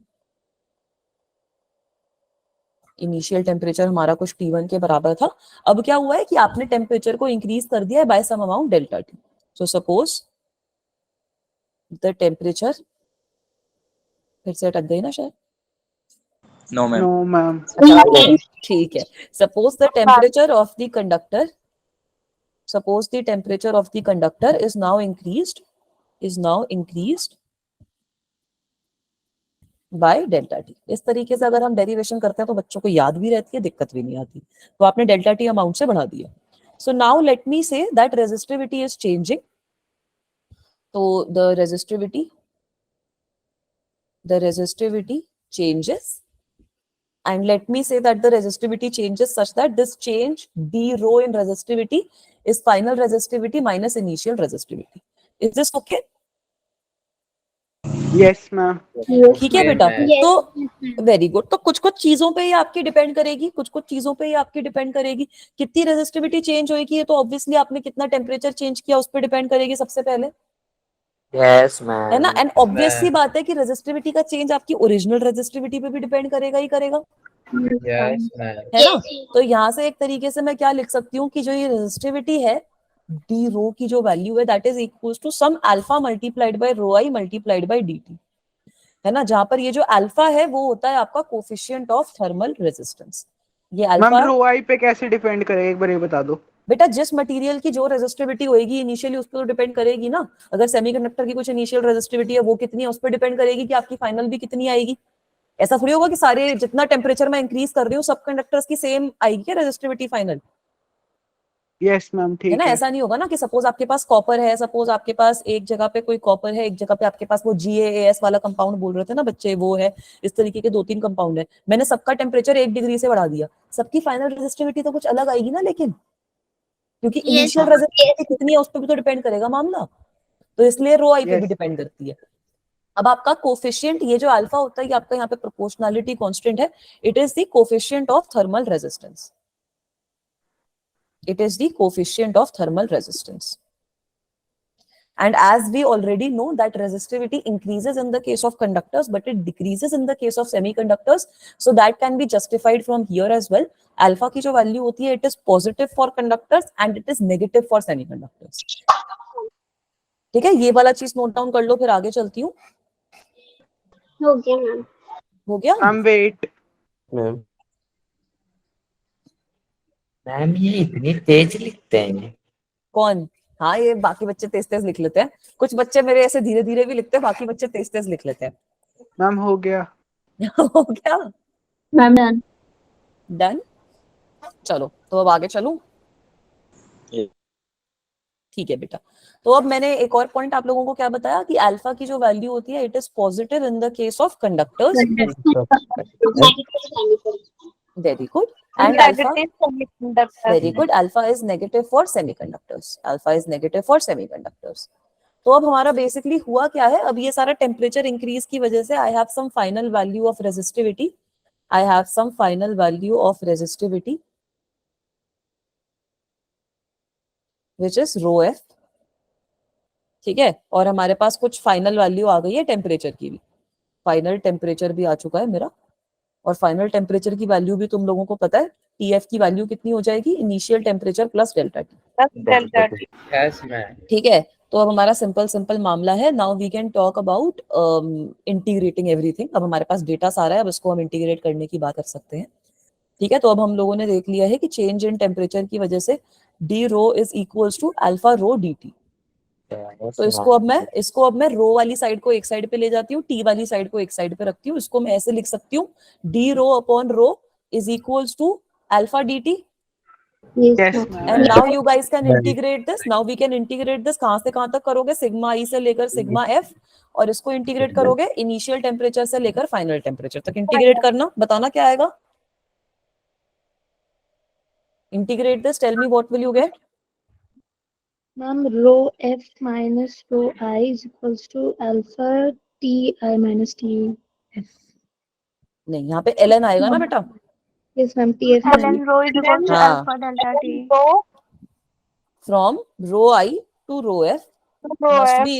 इनिशियल टेम्परेचर हमारा कुछ T1 के बराबर था। अब क्या हुआ है कि आपने टेम्परेचर को इंक्रीज कर दिया है by some amount delta T। So suppose the temperature, फिर से अटक गई ना शायद। No ma'am. No ma'am. ठीक है, suppose the temperature of the conductor suppose the temperature of the conductor is now increased by delta T. इस तरीके से अगर हम डेरिवेशन करते हैं तो बच्चों को याद भी रहती है, दिक्कत भी नहीं आती। तो आपने डेल्टा T अमाउंट से बढ़ा दिया। So now let me say that resistivity is changing. So the resistivity changes, and let me say that the resistivity changes such that this change d rho in resistivity is final resistivity minus initial resistivity. Is this okay? Yes ma'am. ठीक है बेटा। Yes. तो very good. तो कुछ कुछ चीजों पे ही आपकी डिपेंड करेगी, कितनी रेजिस्टिविटी चेंज होगी, ये तो ऑब्वियसली आपने कितना टेम्परेचर चेंज किया उस पर डिपेंड करेगी सबसे पहले, यस मैम, है ना। एंड ऑब्वियसली बात है कि रेजिस्टिविटी का चेंज आपकी ओरिजिनल रेजिस्टिविटी पे भी डिपेंड करेगा ही करेगा, यस मैम, है ना। तो यहाँ से एक तरीके से मैं क्या लिख सकती हूँ कि जो ये रेजिस्टिविटी है डी रो की जो वैल्यू है that is equals to some alpha multiplied by rho I multiplied by D T, है ना। जहां पर ये जो अल्फा है वो होता है आपका कोफिशिएंट ऑफ थर्मल रेजिस्टेंस। ये मैम अल्फा रो आई पे कैसे डिपेंड करेगा, एक बार ये बता दो। बेटा जिस मटेरियल की जो रेजिस्टिविटी होगी इनिशियली उस पर तो डिपेंड करेगी ना। अगर सेमीकंडक्टर की कुछ इनिशियल रेजिस्टिविटी है वो कितनी है उस पर डिपेंड करेगी कि आपकी फाइनल भी कितनी आएगी। ऐसा थोड़ी होगा कि सारे जितना टेम्परेचर मैं इंक्रीज कर रही हूँ सब कंडक्टर्स की सेम आएगी क्या रेजिस्टिविटी फाइनल, यस मैम ठीक है ना। है। ऐसा नहीं होगा ना कि सपोज आपके पास कॉपर है, सपोज आपके पास एक जगह पे कोई कॉपर है, एक जगह पे आपके पास वो GaAs वाला कंपाउंड बोल रहे थे ना बच्चे, वो है। इस तरीके के 2-3 कंपाउंड है, मैंने सबका टेम्परेचर 1 डिग्री से बढ़ा दिया, सबकी फाइनल रेजिस्टिविटी तो कुछ अलग आएगी ना, लेकिन क्योंकि Yes, इनिशियल रेजिस्टिविटी कितनी है उस पर भी तो डिपेंड करेगा मामला, तो इसलिए रो आई पे Yes. भी डिपेंड करती है। अब आपका कोफिशिएंट ये जो अल्फा होता है ये आपका यहाँ पे प्रोपोर्शनैलिटी कांस्टेंट है, it is the coefficient of thermal resistance, it is the coefficient of thermal resistance. And as we already know that resistivity increases in the case of conductors but it decreases in the case of semiconductors, so that can be justified from here as well. Alpha की जो value होती है it is positive for conductors and it is negative for semiconductors. ठीक है, ये वाला चीज note down कर लो, फिर आगे चलती हूँ। हो गया मैम। हो गया मैम वेट, मैम ये इतनी तेज लिखते हैं? कौन? हाँ ये बाकी बच्चे तेज तेज लिख लेते हैं, कुछ बच्चे मेरे ऐसे धीरे धीरे भी लिखते हैं, बाकी बच्चे तेज तेज लिख लेते हैं। मैम हो गया। हो गया, मैम डन। डन। चलो तो अब आगे चलूं। ठीक है बेटा, तो अब मैंने एक और पॉइंट आप लोगों को क्या बताया कि अल्फा की जो वैल्यू होती है it is positive in the case of conductors. Very good. And alpha, very good, alpha is negative for semiconductors, alpha is negative for semiconductors. तो अब हमारा बेसिकली हुआ क्या है, अब ये सारा टेम्परेचर इंक्रीज की वजह से I have some final value of resistivity, I have some final value of resistivity which is rho f, ठीक है। और हमारे पास कुछ फाइनल वैल्यू आ गई है टेम्परेचर की भी, फाइनल टेम्परेचर भी आ चुका है मेरा, और फाइनल टेम्परेचर की वैल्यू भी तुम लोगों को पता है, TF की वैल्यू कितनी हो जाएगी, initial temperature plus delta T. Yes ma'am, ठीक है, तो अब हमारा सिंपल मामला है। Now we can talk about integrating everything. अब हमारे पास डेटा सारा है, अब इसको हम इंटीग्रेट करने की बात कर सकते हैं। ठीक है, तो अब हम लोगों ने देख लिया है कि चेंज इन टेम्परेचर की वजह से D rho is equals to alpha rho D T. तो इसको अब मैं रो वाली साइड को एक साइड पे ले जाती हूँ, टी वाली साइड को एक साइड पे रखती हूँ। इसको मैं ऐसे लिख सकती हूँ, D rho upon rho is equals to alpha D T. Yes And now you guys can integrate this. Now we can integrate this. कहां से कहां तक करोगे, सिग्मा ई से लेकर सिग्मा एफ, और इसको इंटीग्रेट करोगे इनिशियल टेम्परेचर से लेकर फाइनल टेम्परेचर तक इंटीग्रेट करना। बताना क्या आएगा, integrate this, tell me what will you get. Ma'am rho F minus rho I is equals to alpha T I minus T F. नहीं, यहाँ पे ln आएगा ना बेटा। Yes ma'am, T F ln rho is equal to हाँ। alpha delta t. From rho I to rho F Rho must f, be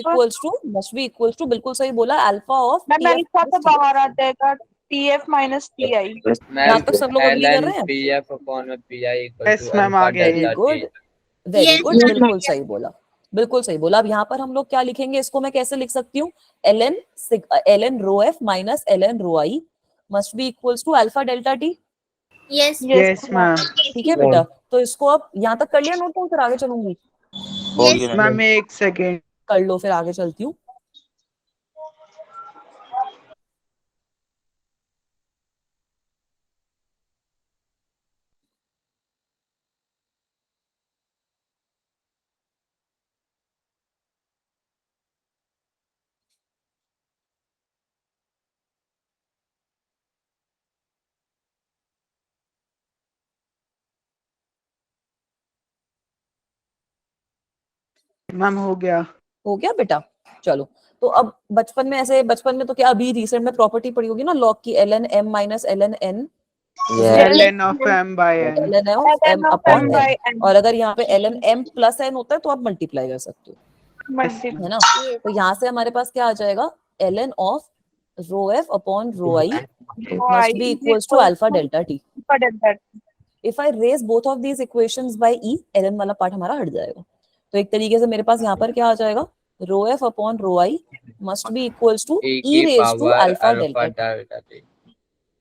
equals to, बिल्कुल सही बोला, अल्फा ऑफ मैम अल्फा तो बाहर आ जाएगा, tf minus ti. यहाँ तक सब लोग अग्री कर रहे हैं। PF upon PI equal Yes, to ma'am, alpha आ गया। Very delta good, T. Very good, Yes, बिल्कुल सही बोला, बिल्कुल सही बोला। अब यहाँ पर हम लोग क्या लिखेंगे, इसको मैं कैसे लिख सकती हूँ, ln rho F minus ln rho I must be equals to alpha delta T. Yes yes ma'am. ठीक है बेटा, तो इसको अब यहाँ तक कर लिया नोट डाउन, फिर आगे चलूंगी। मैम एक सेकेंड। कर लो, फिर आगे चलती हूँ। मैम हो गया। हो गया बेटा, चलो। तो अब बचपन में तो क्या अभी रिसेंट में प्रॉपर्टी पड़ी होगी ना लॉग की, ln m minus ln n ln of m by n। ln of m ln of upon m n। by n और अगर यहाँ पे ln m प्लस n होता है तो आप मल्टीप्लाई कर सकते हो, multiply है ना। तो यहाँ से हमारे पास क्या आ जाएगा, ln of rho F upon rho I y must be is equals to equal alpha to delta t. alpha delta t. If I raise both of these equations by e, ln वाला part हमारा हट जाएगा। तो एक तरीके से मेरे पास यहाँ पर क्या आ जाएगा, rho F upon rho I must be equals to e e की raised to power alpha alpha delta t. Delta T.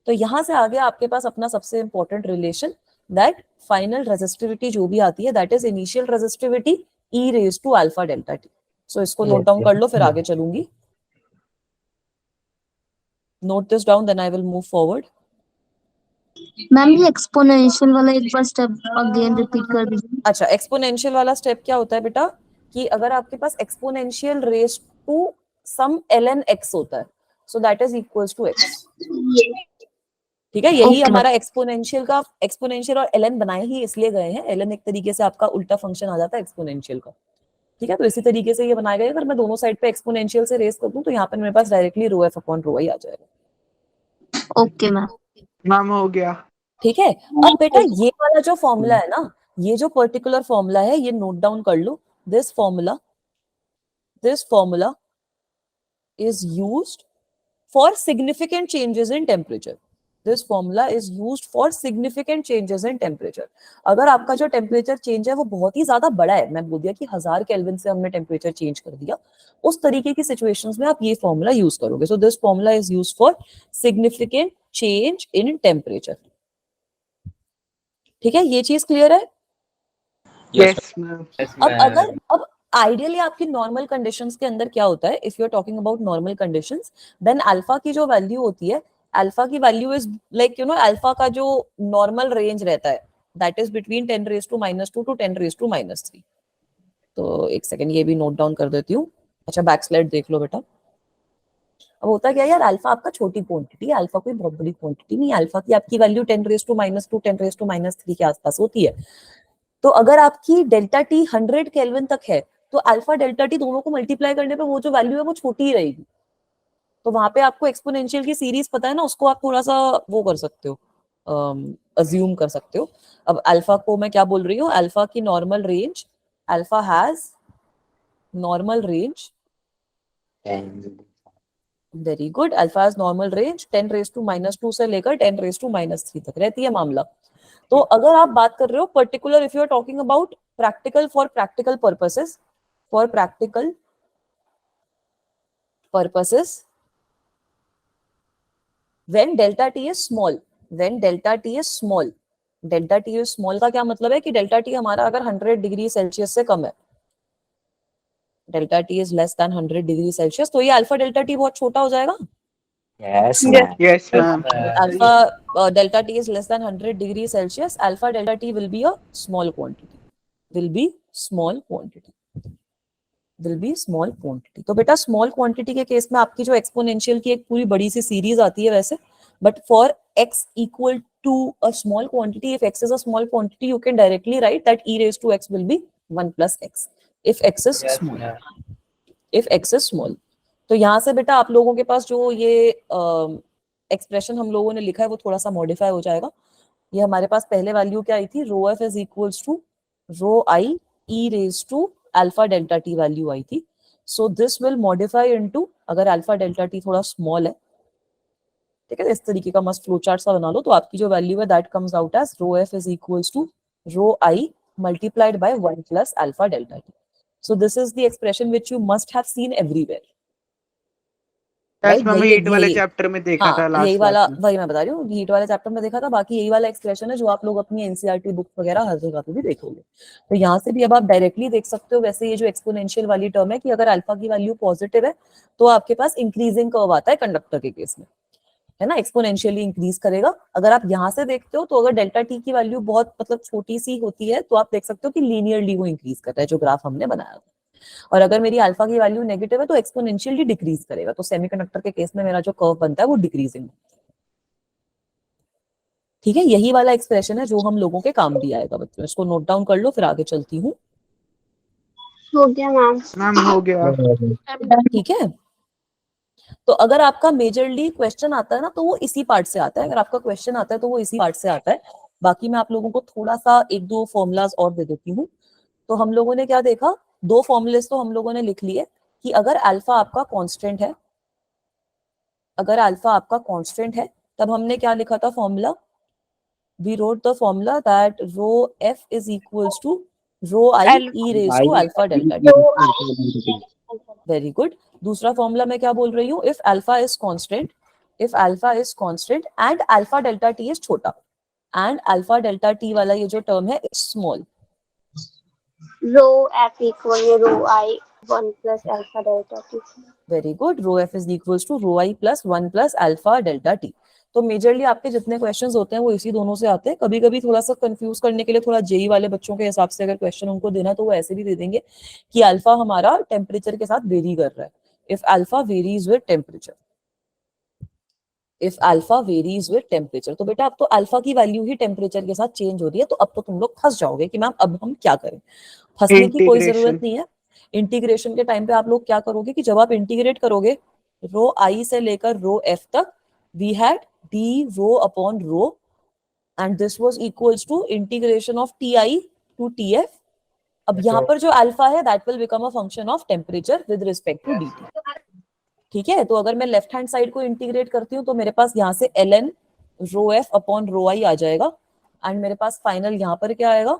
तो यहाँ से आगे आपके पास अपना सबसे important relation, that final resistivity जो भी आती है that is initial resistivity e raise to alpha delta T. So इसको नोट डाउन कर लो, फिर आगे चलूंगी। Note this down, then I will move forward. Ma'am ये एक्सपोनेंशियल वाला एक बार स्टेप अगेन रिपीट कर दीजिए। अच्छा, एक्सपोनेंशियल वाला स्टेप क्या होता है बेटा, कि अगर आपके पास exponential raise to some ln x होता है, so that is equals to x। ठीक है, यही Okay, हमारा एक्सपोनेंशियल और ln बनाए ही इसलिए गए हैं। ln एक तरीके से आपका उल्टा फंक्शन आ जाता है एक्सपोनेंशियल का। ठीक है, तो इसी तरीके से ये बनाए गए। अगर मैं दोनों साइड पे एक्सपोनेंशियल से रेस कर दूं तो यहाँ पर मेरे पास directly row F upon rho I आ जाएगा। Okay ma'am. मैम हो गया। ठीक है, अब बेटा ये वाला जो फॉर्मूला है ना, ये जो पर्टिकुलर फॉर्मूला है, ये नोट डाउन कर लो। This formula is used for significant changes in temperature. This formula is used for significant changes in temperature. अगर आपका जो टेम्परेचर चेंज है वो बहुत ही ज्यादा बड़ा है, मैं बोल दिया कि 1000 केल्विन से हमने टेम्परेचर चेंज कर दिया, उस तरीके की सिचुएशंस में आप ये फॉर्मूला यूज करोगे। So this formula is use for significant change in temperature. ठीक है, ये चीज क्लियर है। Yes ma'am. अब आइडियली आपकी नॉर्मल कंडीशंस के अंदर क्या होता है, if you are talking about normal conditions, then alpha की जो वैल्यू होती है, अल्फा की वैल्यू इज लाइक अल्फा का जो नॉर्मल रेंज रहता है दैट इज बिटवीन 10⁻² to 10⁻3। तो एक सेकंड ये भी नोट डाउन कर देती हूँ। अच्छा, बैकस्लाइड देख लो बेटा। अब होता क्या यार, अल्फा आपका छोटी क्वांटिटी है, अल्फा कोई बहुत बड़ी क्वांटिटी नहीं। अल्फा की आपकी वैल्यू 10⁻², 10⁻³ के आसपास होती है। तो अगर आपकी डेल्टा टी 100 केल्विन तक है तो अल्फा डेल्टा टी दोनों को मल्टीप्लाई करने पे वो जो वैल्यू है वो छोटी ही रहेगी। तो वहां पे आपको एक्सपोनेंशियल की सीरीज पता है ना, उसको आप थोड़ा सा वो कर सकते हो, अज्यूम कर सकते हो। अब अल्फा को मैं क्या बोल रही हूँ, अल्फा की normal range, alpha has normal range, very good, alpha has normal range 10⁻² से लेकर 10⁻³ तक रहती है मामला। तो अगर आप बात कर रहे हो particular, if you are talking about practical, for practical purposes, when delta t is small, delta t is small का क्या मतलब है कि डेल्टा टी हमारा अगर 100 डिग्री सेल्सियस से कम है, delta T is less than 100 degree Celsius, तो ये अल्फा डेल्टा टी बहुत छोटा हो जाएगा। Yes ma'am. Yes ma'am. Alpha delta t is less than 100 degrees Celsius. Alpha delta t will be a small quantity. Will be small quantity. तो बेटा small quantity के case में आपकी जो एक्सपोनेंशियल की एक पूरी बड़ी सी सीरीज आती है वैसे, but for x equal to a small quantity, if x is a small quantity, you can directly write that e raised to x will be 1 plus x if x is small. तो यहाँ से बेटा आप लोगों के पास जो ये expression हम लोगों ने लिखा है वो थोड़ा सा मॉडिफाई हो जाएगा। ये हमारे पास पहले वैल्यू क्या आई थी, rho F is equals to rho I E raise to alpha delta T value आई थी। So this will modify into, अगर अल्फा डेल्टा टी थोड़ा स्मॉल है, ठीक है, इस तरीके का मस्त फ्लो चार्ट सा बना लो, तो आपकी जो वैल्यू है that comes out as rho F is equals to rho I multiplied by 1 plus alpha delta T. So this is the expression which you must have seen everywhere. Yes right ma'am, यही heat वाले यही chapter में देखा था हाँ यही last वाला, class में। वही मैं बता रही हूँ, हीट वाले चैप्टर में देखा था। बाकी यही वाला एक्सप्रेशन है जो आप लोग अपनी एनसीईआरटी बुक वगैरह हर जगह पे भी देखोगे। तो यहाँ से भी अब आप डायरेक्टली देख सकते हो। वैसे ये जो एक्सपोनेंशियल वाली टर्म है कि अगर अल्फा की वैल्यू पॉजिटिव है तो आपके पास इंक्रीजिंग कर्व आता है कंडक्टर के केस में, है ना, एक्सपोनेंशियली इंक्रीज करेगा। अगर आप यहाँ से देखते हो तो अगर डेल्टा टी की वैल्यू बहुत मतलब छोटी सी होती है तो आप देख सकते हो कि लीनियरली वो इंक्रीज कर रहा है, जो ग्राफ हमने बनाया था। और अगर मेरी अल्फा की वैल्यू नेगेटिव है तो एक्सपोनेंशियली डिक्रीज करेगा। तो सेमीकंडक्टर के केस में मेरा जो कर्व बनता है वो डिक्रीजिंग। ठीक है, यही वाला एक्सप्रेशन है जो हम लोगों के काम भी आएगा बच्चों। इसको नोट डाउन कर लो, फिर आगे चलती हूँ। हो गया मैम। मैम हो गया। ठीक है, तो अगर आपका मेजरली क्वेश्चन आता है ना तो वो इसी पार्ट से आता है। अगर आपका क्वेश्चन आता है तो वो इसी पार्ट से आता है। बाकी मैं आप लोगों को थोड़ा सा एक दो फॉर्मूलाज और दे देती हूँ। तो हम लोगों ने क्या देखा, दो फॉर्मूलेस तो हम लोगों ने लिख लिए कि अगर अल्फा आपका कांस्टेंट है, अगर अल्फा आपका कांस्टेंट है तब हमने क्या लिखा था formula, we wrote the formula that rho f is equals to rho I e raised to alpha delta t. Very good. दूसरा फॉर्मूला मैं क्या बोल रही हूँ, if alpha is constant, if alpha is constant and alpha delta T is छोटा, and alpha delta T वाला ये जो टर्म है small. Rho F equal rho I 1 plus alpha delta t। Very good, rho F is equals to rho I plus 1 plus alpha delta T. तो majorly आपके जितने questions होते हैं वो इसी दोनों से आते हैं। कभी कभी थोड़ा सा कंफ्यूज करने के लिए थोड़ा जेई वाले बच्चों के हिसाब से अगर क्वेश्चन उनको देना तो वो ऐसे भी दे देंगे कि अल्फा हमारा टेम्परेचर के साथ वेरी कर रहा है, if alpha varies with temperature, if alpha varies with temperature. तो बेटा अब तो अल्फा की वैल्यू ही टेम्परेचर के साथ चेंज हो रही है, तो अब तो तुम लोग फंस जाओगे कि मैम अब हम क्या करें। फंसने की कोई जरूरत नहीं है। इंटीग्रेशन के टाइम पे आप लोग क्या करोगे कि जब आप इंटीग्रेट करोगे रो आई से लेकर रो एफ तक, we had D rho upon rho and this was equals to integration of T I to T F. अब यहाँ पर जो अल्फा है that will become a function of temperature with respect to D T. ठीक है, तो अगर मैं लेफ्ट हैंड साइड को इंटीग्रेट करती हूँ तो मेरे पास यहाँ से L N rho F upon rho I आ जाएगा एंड मेरे पास फाइनल यहाँ पर क्या आएगा,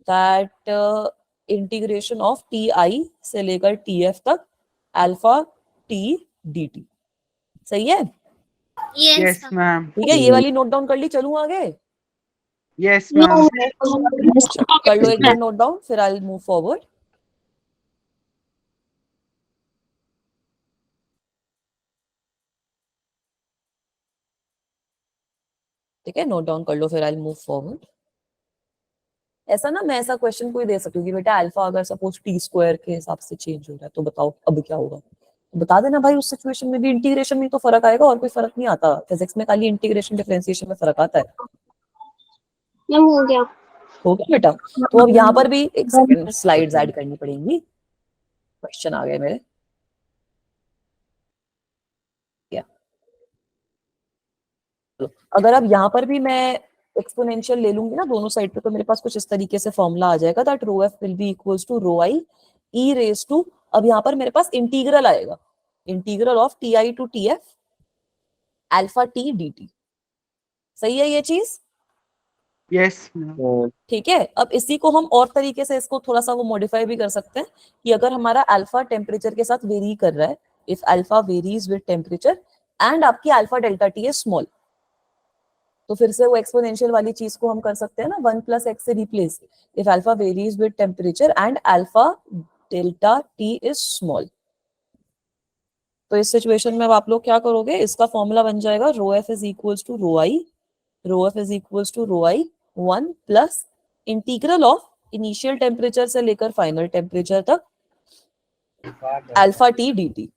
दैट इंटीग्रेशन ऑफ टी आई से लेकर टी एफ तक अल्फा टी डी टी। सही है, यस मैम। ठीक है, ये वाली नोट डाउन कर ली। चलूं आगे, यस मैम। कर लो एक बार नोट डाउन, फिर आई विल मूव फॉरवर्ड। ठीक है, नोट डाउन कर लो, फिर आई विल मूव फॉरवर्ड। ऐसा ना, मैं ऐसा क्वेश्चन कोई दे सकती हूँ कि बेटा अल्फा अगर सपोज टी स्क्वायर के हिसाब से चेंज हो रहा है तो बताओ अब क्या होगा। तो बता देना भाई, उस सिचुएशन में भी इंटीग्रेशन में तो फर्क आएगा और कोई फर्क नहीं आता। फिजिक्स में खाली इंटीग्रेशन डिफरेंशिएशन में फर्क आता है। मैम हो गया। हो गया बेटा। तो अब यहाँ पर भी एक सेकंड स्लाइड्स ऐड करनी पड़ेंगी, क्वेश्चन आ गए मेरे। अगर अब यहाँ पर भी मैं एक्सपोनेंशियल ले लूंगी ना दोनों साइड पे तो मेरे पास कुछ इस तरीके से फॉर्मूला आ जाएगा, that rho F will be equals to rho I E raise to, अब यहाँ पर मेरे पास इंटीग्रल आएगा, integral of T I to T F alpha T D T. सही है ये चीज? यस। ठीक है, अब इसी को हम और तरीके से इसको थोड़ा सा वो मॉडिफाई भी कर सकते हैं कि अगर हमारा अल्फा टेम्परेचर के साथ वेरी कर रहा है, if alpha varies with temperature and आपकी अल्फा डेल्टा टी है स्मॉल, तो फिर से वो एक्सपोनेंशियल वाली चीज को हम कर सकते हैं ना, 1 प्लस एक्स से replace, if alpha varies with temperature and alpha delta T is small. तो इस सिचुएशन में अब आप लोग क्या करोगे, इसका फॉर्मूला बन जाएगा rho F is equals to rho I, rho F is equals to rho I 1 plus integral of initial temperature से लेकर फाइनल टेम्परेचर तक अल्फा टी डी टी।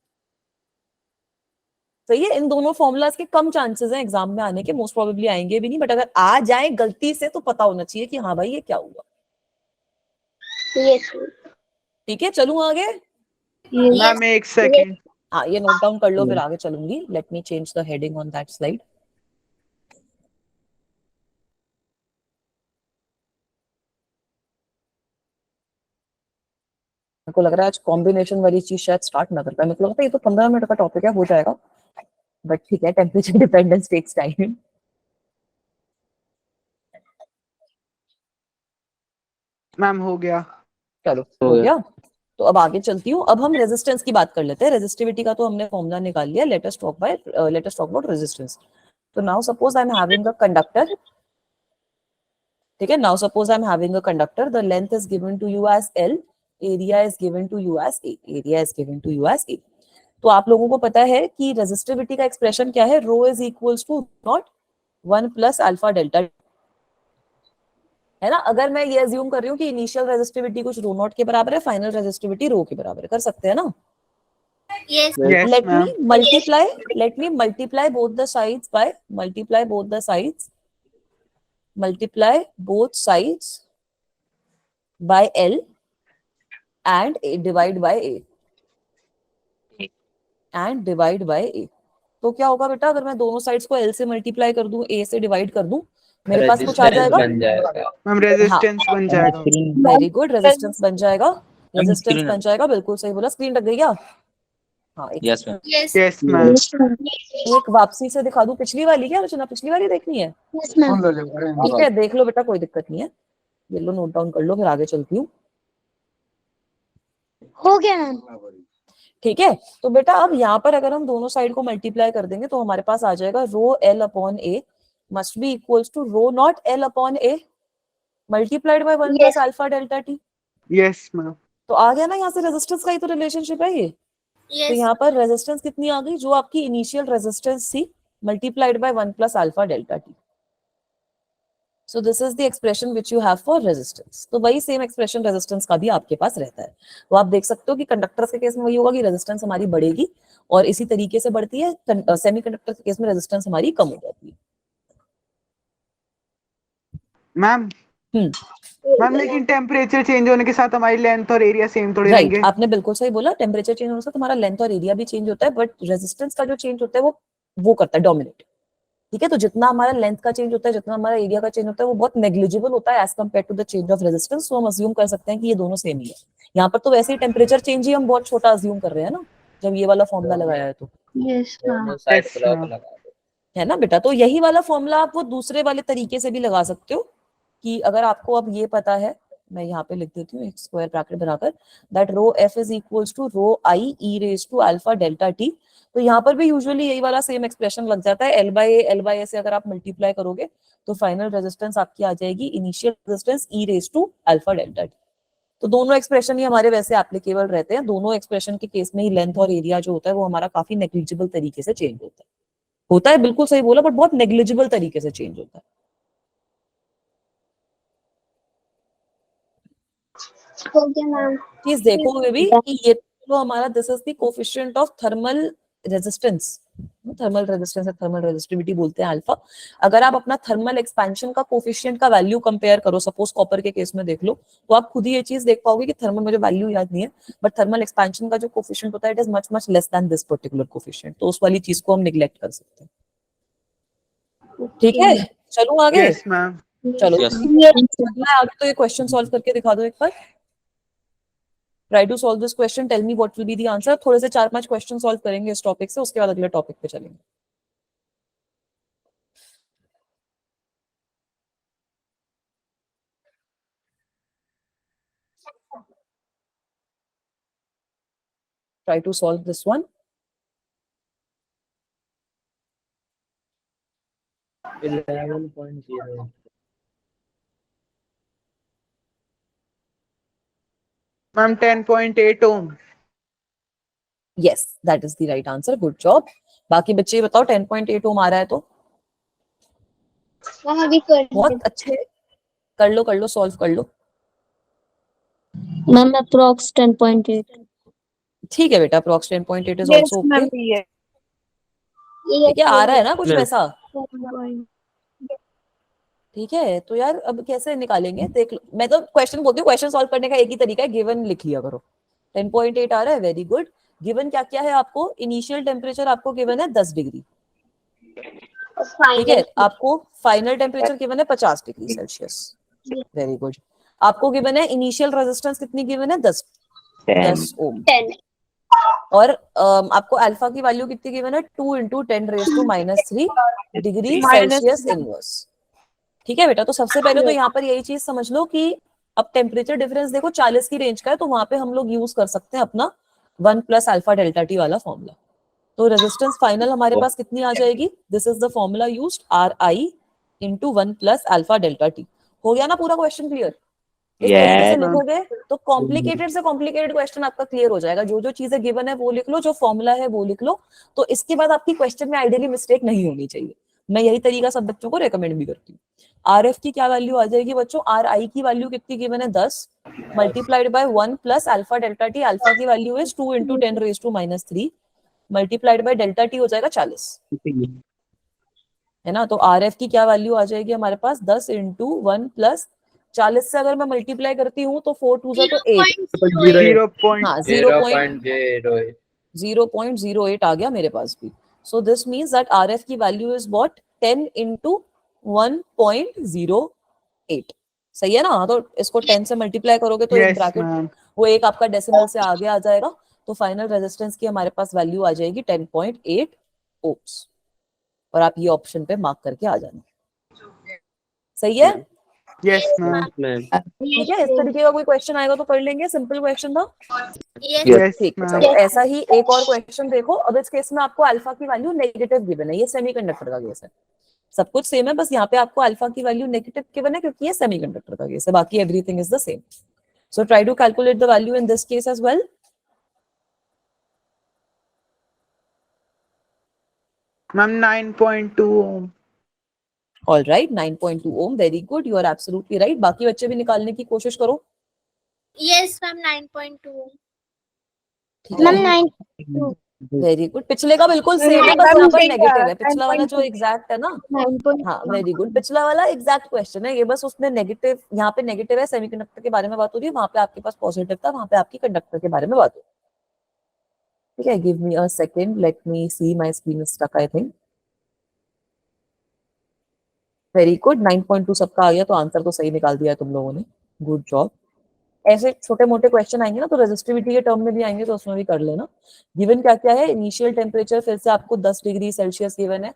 सही है, इन दोनों फॉर्मूलाज के कम चांसेस हैं एग्जाम में आने के, मोस्ट प्रोबेबली आएंगे भी नहीं, बट अगर आ जाए गलती से तो पता होना चाहिए कि हाँ भाई ये क्या हुआ। यस ठीक है, चलूं आगे। मैम एक सेकंड। हाँ, ये नोट डाउन कर लो, फिर आगे चलूंगी। Let me change the heading on that slide. मेरे को लग रहा है आज कॉम्बिनेशन वाली चीज शायद स्टार्ट ना कर पाए। मतलब लगता है ये तो 15 मिनट का टॉपिक है, हो जाएगा, बट ठीक है, temperature dependence takes time. Ma'am हो गया। चलो हो गया। तो अब आगे चलती हूँ, अब हम रेजिस्टेंस की बात कर लेते हैं। रेजिस्टिविटी का तो हमने फॉर्मूला निकाल लिया, let us talk about resistance. तो now suppose I am having a conductor, ठीक है, now suppose I am having a conductor, the length is given to you as L, area is given to you as A, area is given to you as A। तो आप लोगों को पता है कि resistivity का एक्सप्रेशन क्या है, rho is equals to naught 1 plus alpha delta, है ना। अगर मैं ये अज्यूम कर रही हूँ कि इनिशियल रेजिस्टिविटी कुछ रो नॉट के बराबर है, फाइनल रेजिस्टिविटी रो के बराबर है, कर सकते हैं ना। Yes. Yes, let ma'am. me multiply both the sides by multiply both sides by L and divide by A and divide by A। तो क्या होगा बेटा, अगर मैं दोनों साइड्स को L से मल्टीप्लाई कर दूं, A से डिवाइड कर दूं, मेरे पास कुछ आ रेजिस्टेंस जाएगा। बन जाएगा। मैम रेजिस्टेंस बन जाएगा। वेरी गुड, रेजिस्टेंस बन जाएगा, रेजिस्टेंस बन जाएगा, बिल्कुल सही बोला। स्क्रीन लग गई क्या? हाँ, yes ma'am. Yes. Yes ma'am. एक वापसी से दिखा दूं, पिछली वाली क्या रचना, पिछली वाली देखनी है? Yes, ma'am. ठीक है, देख लो बेटा, कोई दिक्कत नहीं है, ये लो नोट डाउन कर लो, फिर आगे चलती हूँ। हो गया मैम। ठीक है, तो बेटा अब यहाँ पर अगर हम दोनों साइड को मल्टीप्लाई कर देंगे तो हमारे पास आ जाएगा rho L upon A must be equals to rho not L upon A multiplied by 1 plus alpha delta T. Yes ma'am. तो आ गया ना, यहाँ से रेजिस्टेंस का ही तो रिलेशनशिप है ये। तो Yes. यहाँ पर रेजिस्टेंस कितनी आ गई, जो आपकी इनिशियल रेजिस्टेंस थी multiplied by 1 plus alpha delta T. So this is the expression which you have for resistance. तो वही सेम एक्सप्रेशन रेजिस्टेंस का भी आपके पास रहता है। तो आप देख सकते हो कि कंडक्टर्स के केस में वही होगा कि रेजिस्टेंस हमारी बढ़ेगी और इसी तरीके से बढ़ती है। सेमीकंडक्टर के केस में रेजिस्टेंस हमारी कम हो जाती है। मैम मैम लेकिन टेम्परेचर चेंज होने के साथ हमारी लेंथ और एरिया सेम थोड़ी राइट, रहेंगे। आपने बिल्कुल सही बोला, टेम्परेचर चेंज होने से तुम्हारा लेंथ और एरिया भी चेंज होता है, बट रेजिस्टेंस का जो चेंज होता है वो करता है डोमिनेट। ठीक है, तो जितना हमारा लेंथ का चेंज होता है, जितना हमारा एरिया का चेंज होता है, वो बहुत नेग्लिजिबल होता है as compare to the change of resistance. तो हम अज्यूम कर सकते हैं कि ये दोनों सेम ही है। यहाँ पर तो वैसे ही टेम्परेचर चेंज ही हम बहुत छोटा अज्यूम कर रहे हैं ना, जब ये वाला फॉर्मूला लगाया है तो, Yes, ma'am. दोनों साइड Yes, ब्लॉक ma'am. लगा दो। है ना बेटा। तो यही वाला फॉर्मूला आप वो दूसरे वाले तरीके से भी लगा सकते हो कि अगर आपको अब ये पता है, मैं यहाँ पे लिख देती हूँ एक स्क्वायर ब्रैकेट बनाकर, that rho F is equals to rho I E raise to alpha delta T. तो यहाँ पर भी यूजुअली यही वाला सेम एक्सप्रेशन लग जाता है। एल बाई ए से अगर आप मल्टीप्लाई करोगे तो फाइनल रेजिस्टेंस आपकी आ जाएगी initial resistance E raise to alpha delta T. तो दोनों एक्सप्रेशन ही हमारे वैसे एप्लीकेबल रहते हैं। दोनों एक्सप्रेशन के केस में ही लेंथ और एरिया जो होता है वो हमारा काफी नेग्लिजिबल तरीके से चेंज होता है, बिल्कुल सही बोला, बट बहुत नेग्लिजिबल तरीके से चेंज होता है। हो गया मैम। चीज देखोगे भी कि ये तो हमारा this is the coefficient of thermal resistance. Thermal resistance है, थर्मल रेजिस्टिविटी बोलते हैं अल्फा। अगर आप अपना थर्मल एक्सपेंशन का कोफिशिएंट का वैल्यू कंपेयर करो, सपोज कॉपर के केस में देख लो, तो आप खुद ही ये चीज देख पाओगे कि थर्मल, मुझे वैल्यू याद नहीं है, बट थर्मल एक्सपेंशन का जो कोफिशिएंट होता है it is much much less than this particular coefficient. तो उस वाली चीज को हम निग्लेक्ट कर सकते हैं। ठीक है, चलो आगे। Yes ma'am. चलो Yes. आगे, तो ये क्वेश्चन सॉल्व करके दिखा दो एक बार। Try to solve this question, tell me what will be the answer. थोड़े से 4-5 क्वेश्चन सॉल्व करेंगे इस टॉपिक से, उसके बाद अगले टॉपिक पे चलेंगे। Try to solve this one. Ma'am 10.8 ohm. Yes, that is the right answer. Good job. बाकी बच्चे बताओ 10.8 ओम आ रहा है तो मैम अभी कर बहुत अच्छे, कर लो सॉल्व कर लो। Ma'am, approx 10.8. ठीक है बेटा, approx 10.8 is Yes, also ma'am. Okay. Yes. ठीक है, आ रहा है ना कुछ Yes. वैसा? ठीक है, तो यार अब कैसे निकालेंगे देख लो। मैं तो क्वेश्चन बोलती हूँ, क्वेश्चन सॉल्व करने का एक ही तरीका है, गिवन लिख लिया करो। 10.8 आ रहा है, वेरी गुड। गिवन क्या क्या है आपको? इनिशियल टेम्परेचर आपको गिवन है 10 डिग्री, ठीक है। आपको फाइनल टेम्परेचर गिवन है 50 डिग्री सेल्सियस, वेरी गुड। आपको गिवन है इनिशियल रेजिस्टेंस कितनी गिवन है? 10 ओम। 10. और आपको अल्फा की वैल्यू कितनी गिवन है? 2 × 10⁻³ डिग्री सेल्सियस इनवर्स। ठीक है बेटा, तो सबसे पहले तो यहाँ पर यही चीज समझ लो कि अब टेम्परेचर डिफरेंस देखो 40 की रेंज का है, तो वहां पे हम लोग यूज कर सकते हैं अपना 1 प्लस अल्फा डेल्टा टी वाला फॉर्मूला। तो रेजिस्टेंस फाइनल हमारे पास कितनी आ जाएगी? This is the formula used, are I into 1 plus alpha delta T. हो गया ना पूरा क्वेश्चन क्लियर? इस तरीके से लिखोगे तो कॉम्प्लिकेटेड से कॉम्प्लिकेटेड क्वेश्चन आपका क्लियर हो जाएगा। जो जो चीजें गिवन है वो लिख लो, जो फॉर्मूला है वो लिख लो, तो इसके बाद आपकी क्वेश्चन में आइडियली मिस्टेक नहीं होनी चाहिए। मैं यही तरीका सब बच्चों को रेकमेंड भी करती हूँ। आर एफ की क्या वैल्यू आ जाएगी बच्चों? आर आई की वैल्यू कितनी गिवन है? 10 multiplied by 1 plus alpha delta T. Alpha की value is 2 into 10 raise to -3 multiplied by delta T हो जाएगा 40, है ना। तो आर एफ की क्या वैल्यू आ जाएगी हमारे पास? 10 इंटू 1 प्लस 40 से अगर मैं मल्टीप्लाई करती हूँ तो 4 2 तो 8, हाँ 0.08 आ गया मेरे पास भी। So this means that R F की वैल्यू इज व्हाट? 10 इंटू 1.08। सही है ना। तो इसको 10 से मल्टीप्लाई करोगे तो एक ब्रैकेट, वो एक आपका डेसिमल से आगे आ जाएगा। तो फाइनल रेजिस्टेंस की हमारे पास वैल्यू आ जाएगी 10.8 ओम्स। और आप ये ऑप्शन पे मार्क करके आ जाना। सही है? Yes ma'am. ठीक है, इस तरीके का कोई क्वेश्चन आएगा तो कर लेंगे। सिंपल क्वेश्चन था। यस ठीक है, मैम। चलो ऐसा ही एक और क्वेश्चन देखो। अब इस केस में आपको अल्फा की वैल्यू नेगेटिव गिवन है। ये सेमीकंडक्टर का केस है, सब कुछ सेम है, बस यहाँ पे आपको अल्फा की वैल्यू नेगेटिव गिवन है क्योंकि ये सेमीकंडक्टर का केस है। बाकी everything is the same. So try to calculate the value in this case as well. Ma'am 9.2 ohm. All right, 9.2 ohm, very good, you are absolutely right. बाकी बच्चे भी निकालने की कोशिश करो। Yes ma'am 9.2। ठीक है, वेरी गुड। पिछले का बिल्कुल सेम है, बस यहाँ पर नेगेटिव है। पिछला वाला जो एग्जैक्ट है ना, हाँ वेरी गुड, पिछला वाला एग्जैक्ट क्वेश्चन है ये, बस उसमें नेगेटिव, यहाँ पे नेगेटिव है, सेमीकंडक्टर के बारे में बात हो रही है, वहां पे आपके पास पॉजिटिव था, वहां पे आपकी कंडक्टर के बारे में बात हो रही है। ठीक है, give me a second, let me see, my screen is stuck I think. Very good, 9.2 सबका आ गया, तो आंसर तो सही निकाल दिया है तुम लोगों ने, गुड जॉब। ऐसे छोटे मोटे क्वेश्चन आएंगे ना तो रेजिस्टिविटी के टर्म में भी आएंगे, तो उसमें भी कर लेना। गिवन क्या क्या है? इनिशियल टेम्परेचर फिर से आपको 10 डिग्री सेल्सियस गिवन है,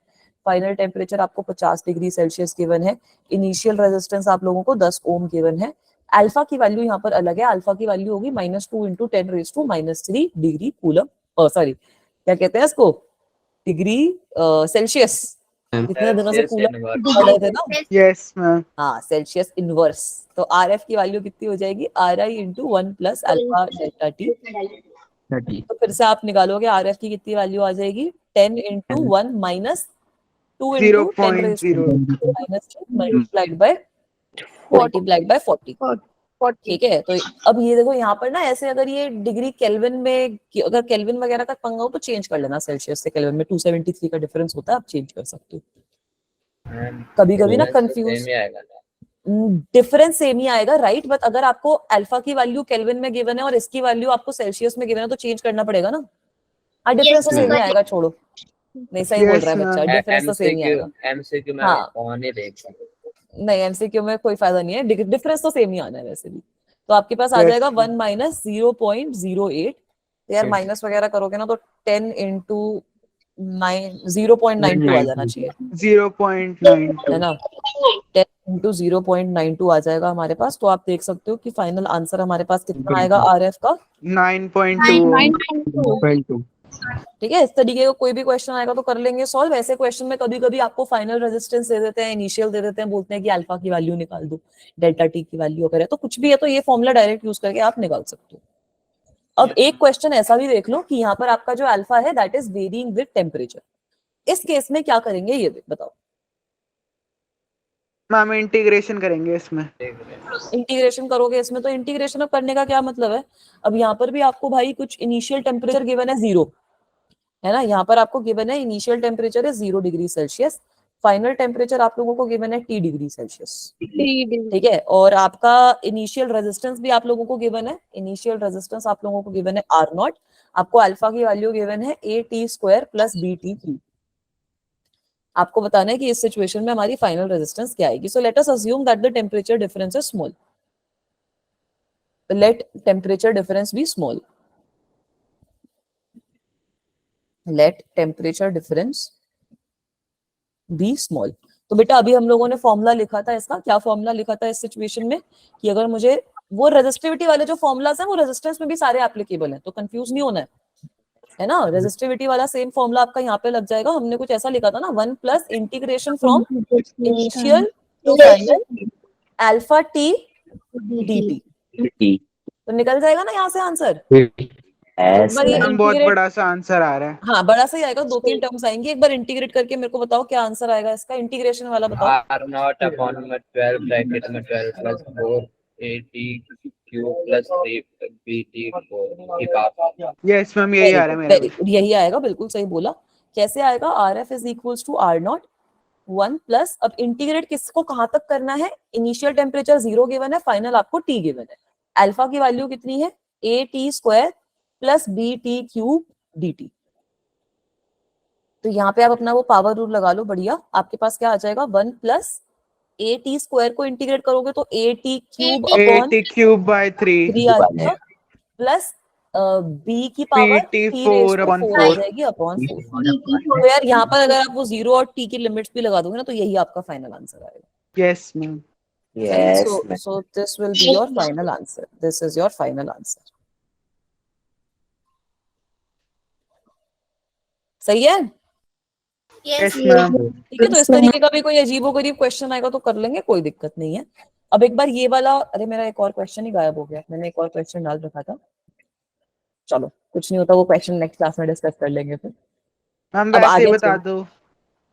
फाइनल टेम्परेचर आपको 50 डिग्री सेल्सियस गिवन है, इनिशियल रेजिस्टेंस आप लोगों को 10 ओम गिवन है। अल्फा की वैल्यू यहाँ पर अलग है, अल्फा की वैल्यू होगी -2 into 10 raise to -3 degree coulomb, sorry क्या कहते हैं इसको, डिग्री सेल्सियस। कितने दिनों से कूलम पढ़ रहे थे ना। Yes ma'am. हाँ, सेल्सियस इनवर्स। तो आर एफ की वैल्यू कितनी हो जाएगी? Are I into 1 plus alpha delta T. तो फिर से आप निकालोगे आर एफ की कितनी वैल्यू आ जाएगी? 10 into 1 minus 2 into 10 raise two multiplied by 40। ठीक है, तो अब ये देखो यहाँ पर ना, ऐसे अगर ये डिग्री केल्विन में, अगर केल्विन वगैरह का पंगा हो तो चेंज कर लेना, सेल्सियस से केल्विन में 273 का डिफरेंस होता है, आप चेंज कर सकते हो। कभी कभी ना कंफ्यूज, डिफरेंस सेम ही आएगा राइट, बट अगर आपको अल्फा की वैल्यू केल्विन में गिवन है और इसकी वैल्यू आपको सेल्सियस में गिवन है तो चेंज करना पड़ेगा ना। हाँ, डिफरेंस तो सेम ही आएगा, छोड़ो, नहीं सही बोल रहा है बच्चा, डिफरेंस तो सेम ही आएगा। एमसीक्यू में हाँ। ऑन ही देख नहीं, एमसीक्यू में कोई फायदा नहीं है, डिफरेंस तो सेम ही आना है वैसे भी। तो आपके पास आ जाएगा 1 माइनस 0.08, यार माइनस वगैरह करोगे ना तो 10 इंटू 0.92 आ जाना चाहिए, 0.92 है ना। 10 इंटू 0.92 आ जाएगा हमारे पास। तो आप देख सकते हो कि फाइनल आंसर हमारे पास कितना आएगा आर एफ का? 9.2। ठीक है, इस तरीके का कोई भी क्वेश्चन आएगा तो कर लेंगे सॉल्व। ऐसे क्वेश्चन में कभी कभी आपको फाइनल रेजिस्टेंस दे देते हैं, इनिशियल दे देते हैं, बोलते हैं कि अल्फा की वैल्यू निकाल दो, डेल्टा टी की वैल्यू अगर है तो कुछ भी है तो ये फॉर्मूला डायरेक्ट यूज करके आप निकाल सकते हो। अब एक क्वेश्चन ऐसा भी देख लो कि यहाँ पर आपका जो अल्फा है that is varying with temperature. इस केस में क्या करेंगे ये बताओ। मैम इंटीग्रेशन करेंगे इसमें। इंटीग्रेशन करोगे इसमें, तो इंटीग्रेशन अब करने का क्या मतलब है? अब यहाँ पर भी आपको भाई कुछ इनिशियल टेम्परेचर गिवन है 0, है ना। यहाँ पर आपको गिवन है इनिशियल टेम्परेचर है 0 डिग्री सेल्सियस, फाइनल टेम्परेचर आप लोगों को गिवन है T डिग्री सेल्सियस, ठीक है। और आपका इनिशियल रेजिस्टेंस भी आप लोगों को गिवन है, इनिशियल रेजिस्टेंस आप लोगों को गिवन है R0, आपको अल्फा की वैल्यू गिवन है AT² प्लस BT3। आपको बताना है कि इस सिचुएशन में हमारी फाइनल रेजिस्टेंस क्या आएगी। So let us assume that the temperature difference is small, let temperature difference be small, let temperature difference be small. तो बेटा अभी हम लोगों ने फॉर्मूला लिखा था इसका, क्या फॉर्मूला लिखा था इस सिचुएशन में कि अगर मुझे वो रेजिस्टिविटी वाले जो फॉर्मूलाज हैं वो रेजिस्टेंस में भी सारे एप्लीकेबल हैं, तो कंफ्यूज नहीं होना है ना। रेजिस्टिविटी वाला सेम फॉर्मूला आपका यहाँ पे लग जाएगा। हमने कुछ ऐसा लिखा था ना, 1 plus integration from initial to final alpha T dt, तो निकल जाएगा ना यहाँ से आंसर। एक बार ये मैम बहुत इंटीग्रेट, बड़ा सा आंसर आ रहा है। हाँ बड़ा सा ही आएगा, 2-3 टर्म्स आएंगे। एक बार इंटीग्रेट करके मेरे को बताओ क्या आंसर आएगा इसका, इंटीग्रेशन वाला बताओ। आर नॉट अपॉन में 12 ब्रैकेट में 12 plus 4 eighty Q plus 3 BT 4 की बात। यस मैम यही आ रहा है मेरा वेरी गुड, यही आएगा, बिल्कुल सही बोला। कैसे आएगा, R F is equals to R not 1 plus, अब इंटीग्रेट किसको कहां तक करना है, इनिशियल टेम्परेचर 0 गिवन है, फाइनल आपको T गिवन है। अल्फा की वैल्यू कितनी है, AT square plus BT cube DT। तो यहाँ पे आप अपना वो पावर रूल लगा लो, बढ़िया। आपके पास क्या आ जाएगा, 1 प्लस AT स्क्वायर को इंटीग्रेट करोगे तो AT cube upon 80 cube by 3 3 आ जाएगा, प्लस B की power PT T 4 raise to upon 4 आ 4। जाएगी अपॉन 4। तो यार यहाँ पर अगर आप वो 0 और T की लिमिट्स भी लगा दोगे ना तो यही आपका फाइनल आंसर आएगा। Yes ma'am. Right? So this will be your final answer. This is your final answer. सही है? Yes ma'am. ठीक है, तो इस तरीके का भी कोई अजीबोगरीब क्वेश्चन आएगा तो कर लेंगे, कोई दिक्कत नहीं है। अब एक बार ये वाला, अरे मेरा एक और क्वेश्चन ही गायब हो गया, मैंने एक और क्वेश्चन डाल रखा था। चलो कुछ नहीं होता, वो क्वेश्चन नेक्स्ट क्लास में डिस्कस कर लेंगे फिर। मैम अब वैसे ही आगे बता चलो। दो।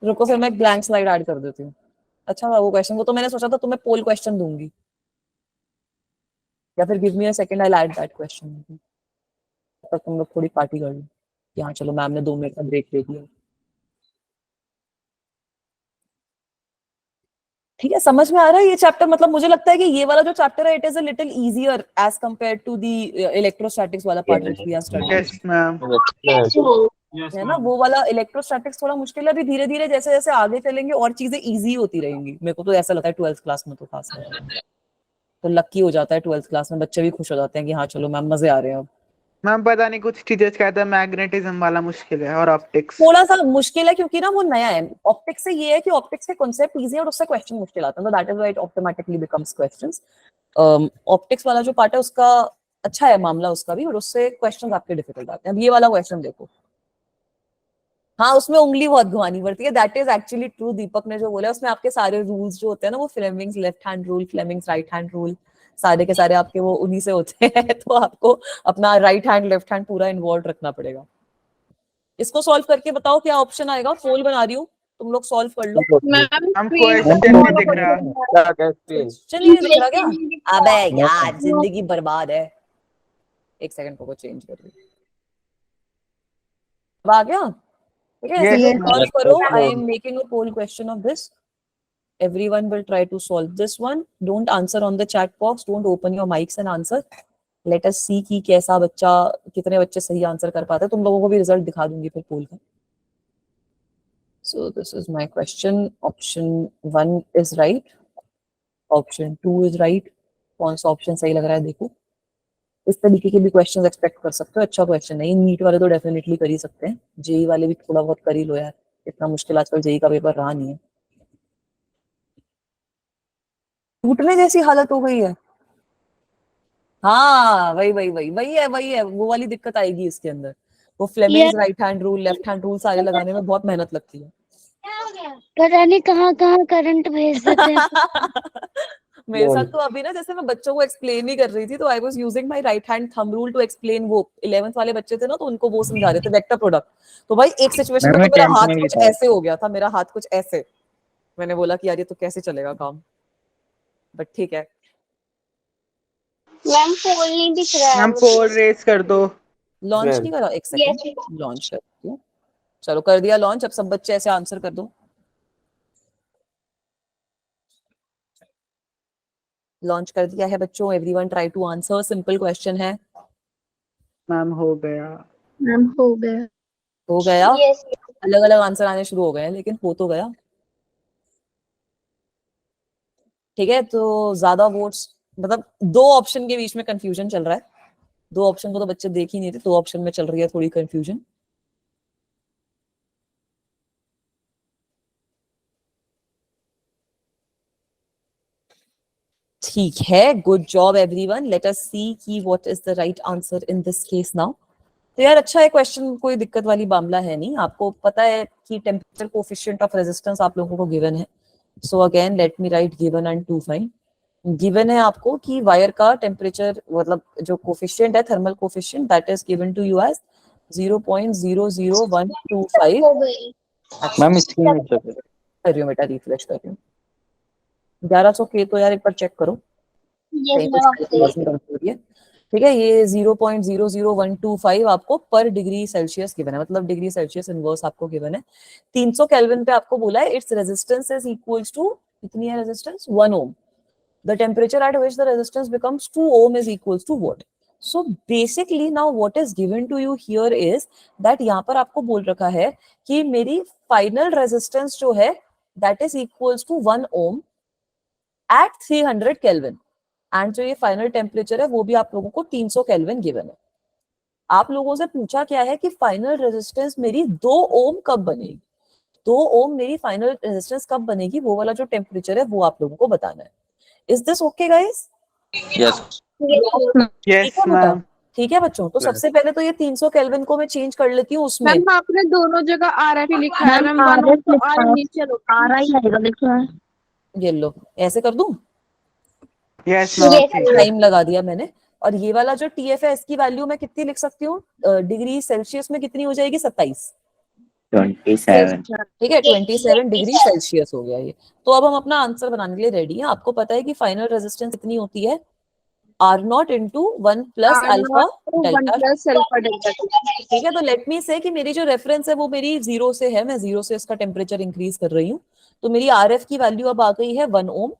रुको फिर मैं ब्लैंक स्लाइड ऐड कर देती हूँ। अच्छा वो क्वेश्चन, वो तो मैंने सोचा था तुम्हें पोल क्वेश्चन दूंगी, या फिर give me a second, I add that question. तब तुम लोग थोड़ी पार्टी कर लो। यहाँ चलो, मैम ने 2 मिनट का ब्रेक दे दिया। ठीक है, समझ में आ रहा है ये चैप्टर। मतलब मुझे लगता है कि ये वाला जो चैप्टर है, it is a little easier as compare to the electrostatics वाला part which we are studying, yes ma'am. Yes है ना। वो वाला इलेक्ट्रोस्टैटिक्स थोड़ा मुश्किल है। अभी धीरे धीरे जैसे जैसे आगे चलेंगे और चीजें इजी होती रहेंगी। मेरे को तो ऐसा लगता है 12th क्लास में तो खास कर तो लकी हो जाता है। 12th क्लास में बच्चे भी खुश हो जाते हैं कि हाँ चलो मैम मजे आ रहे हैं अब। मैम पता नहीं कुछ टीचर्स कहते हैं मैग्नेटिज्म वाला मुश्किल है और ऑप्टिक्स। थोड़ा सा मुश्किल है क्योंकि ना वो नया है। ऑप्टिक्स से ये है कि ऑप्टिक्स के कॉन्सेप्ट इजी है और उससे क्वेश्चन मुश्किल आता है, तो that is why it automatically becomes questions. Optics वाला जो पार्ट है उसका अच्छा है मामला उसका भी, और उससे क्वेश्चंस आपके डिफिकल्ट आते हैं। अब ये वाला क्वेश्चन देखो, हाँ उसमें उंगली बहुत घुमानी पड़ती है, दैट इज एक्चुअली ट्रू। दीपक ने जो बोला उसमें आपके सारे रूल्स जो होते हैं ना, वो Fleming's left hand rule, Fleming's right hand rule, सारे के सारे आपके वो उन्हीं से होते हैं। तो आपको अपना राइट हैंड लेफ्ट हैंड पूरा इन्वॉल्व रखना पड़ेगा। इसको सॉल्व करके बताओ क्या ऑप्शन आएगा। पोल बना रही हूँ, तुम लोग सॉल्व कर लो। हम क्वेश्चन नहीं दिख रहा। क्वेश्चन ही नहीं दिख रहा क्या? अबे यार जिंदगी बर्बाद है। एक सेकंड को चेंज कर रही हूँ। अब आ गया? ठीक है, Yes, सॉल्व ma'am. करो। I am making a poll question of this. Everyone will try to solve this one. Don't answer on the chat box. Don't open your mics and answer. Let us see कि कैसा बच्चा, कितने बच्चे सही answer कर पाते हैं। तुम लोगों को भी रिजल्ट दिखा दूंगी फिर पोल का। So this is my question. Option 1 is right. Option 2 is right. कौन सा ऑप्शन सही लग रहा है देखो। इस तरीके के भी क्वेश्चंस एक्सपेक्ट कर सकते हो। अच्छा क्वेश्चन है ये। नीट वाले तो डेफिनेटली कर ही सकते हैं, जेई वाले भी थोड़ा बहुत कर ही लो यार, इतना मुश्किल आजकल जेई का पेपर रहा नहीं है। टूटने जैसी हालत हो गई है। हाँ वही वही वही वही है। वो वाली दिक्कत आएगी इसके अंदर। वो Fleming's right hand rule, left hand rule सारे लगाने में बहुत मेहनत लगती है। पता नहीं कहाँ कहाँ करंट भेज देते हैं। मेरे साथ तो अभी ना, जैसे मैं बच्चों को एक्सप्लेन ही कर रही थी, तो I was using my right hand thumb rule to explain. वो 11th वाले बच्चे थे ना, तो उनको वो समझा रहे थे वेक्टर प्रोडक्ट। तो भाई एक सिचुएशन में तो मेरा हाथ कुछ ऐसे हो गया था, मेरा हाथ कुछ ऐसे। मैंने बोला कि यार ये तो कैसे चलेगा काम, बट ठीक है। मैम पोल नहीं दिख रहा है मैम पोल रेस कर दो। लॉन्च नहीं करा, एक सेकंड लॉन्च करती हूँ। चलो कर दिया लॉन्च। अब सब बच्चे ऐसे आंसर कर दो। लॉन्च कर दिया है बच्चों। Everyone try to answer. Simple question है। मैम हो गया। मैम हो गया। हो गया। यस अलग अलग आंसर आने शुरू हो गए हैं, लेकिन हो तो गया। ठीक है, तो ज्यादा वोट्स, मतलब 2 ऑप्शन के बीच में कंफ्यूजन चल रहा है। 2 ऑप्शन को तो बच्चे देख ही नहीं थे, 2 ऑप्शन में चल रही है थोड़ी कंफ्यूजन। ठीक है, good job everyone. Let us see कि what is the right answer in this case now. तो यार अच्छा है क्वेश्चन, कोई दिक्कत वाली मामला है नहीं. आपको पता है कि टेम्परेचर कोफिशिएंट ऑफ रेजिस्टेंस आप लोगों को गिवन है. So again let me write given and to find. Given है आपको कि वायर का टेम्परेचर मतलब जो कोफिशिएंट है thermal coefficient that is given to you as 0.00125. हो गई. मैम स्क्रीन में चेक कर रही हूँ बेटा, रिफ्रेश कर रही हूँ. 1100 के तो यार एक बार चेक करो. Yes, ma'am. ठीक है, ये 0.00125 आपको पर डिग्री सेल्सियस गिवन है, मतलब डिग्री सेल्सियस इनवर्स आपको गिवन है. 300 केल्विन पे आपको बोला है its resistance is equals to, कितनी है resistance, 1 ohm. The temperature at which the resistance becomes 2 ohm is equals to what. So basically now what is given to you here is that यहाँ पर आपको बोल रखा है कि मेरी फाइनल रेजिस्टेंस जो है that is equals to 1 ohm at 300 kelvin. And जो ये फाइनल टेम्परेचर है वो भी आप लोगों को 300 केल्विन गिवन है. आप लोगों से पूछा क्या है कि फाइनल रेजिस्टेंस मेरी 2 ओम कब बनेगी. 2 ओम मेरी फाइनल रेजिस्टेंस कब बनेगी, वो वाला जो टेम्परेचर है वो आप लोगों को बताना है. Is this okay guys? Yes yes ma'am. ठीक है बच्चों, तो सबसे पहले तो ये 300 केल्विन को मैं चेंज कर लेती हूँ उसमें. मैम आपने दोनों जगह RF ही लिखा है. मैम RF वन तो लिखा R है. नीचे लो. RI आएगा लिखा है. ये लो, ऐसे कर दूं. Yes Yes, ma'am. टाइम लगा दिया मैंने. और ये वाला जो TF है इसकी वैल्यू मैं कितनी लिख सकती हूँ, डिग्री सेल्सियस में कितनी हो जाएगी, 27. 27. ठीक है, 27 डिग्री सेल्सियस हो गया ये. तो अब हम अपना आंसर बनाने के लिए रेडी हैं. आपको पता है कि फाइनल रेजिस्टेंस कितनी होती है, R0 into 1 plus alpha delta. ठीक है, तो लेट मी से कि मेरी जो रेफरेंस है वो मेरी 0 से है, मैं 0 से इसका टेम्परेचर इंक्रीज कर रही हूँ. तो मेरी RF की वैल्यू अब आ गई है 1 ohm.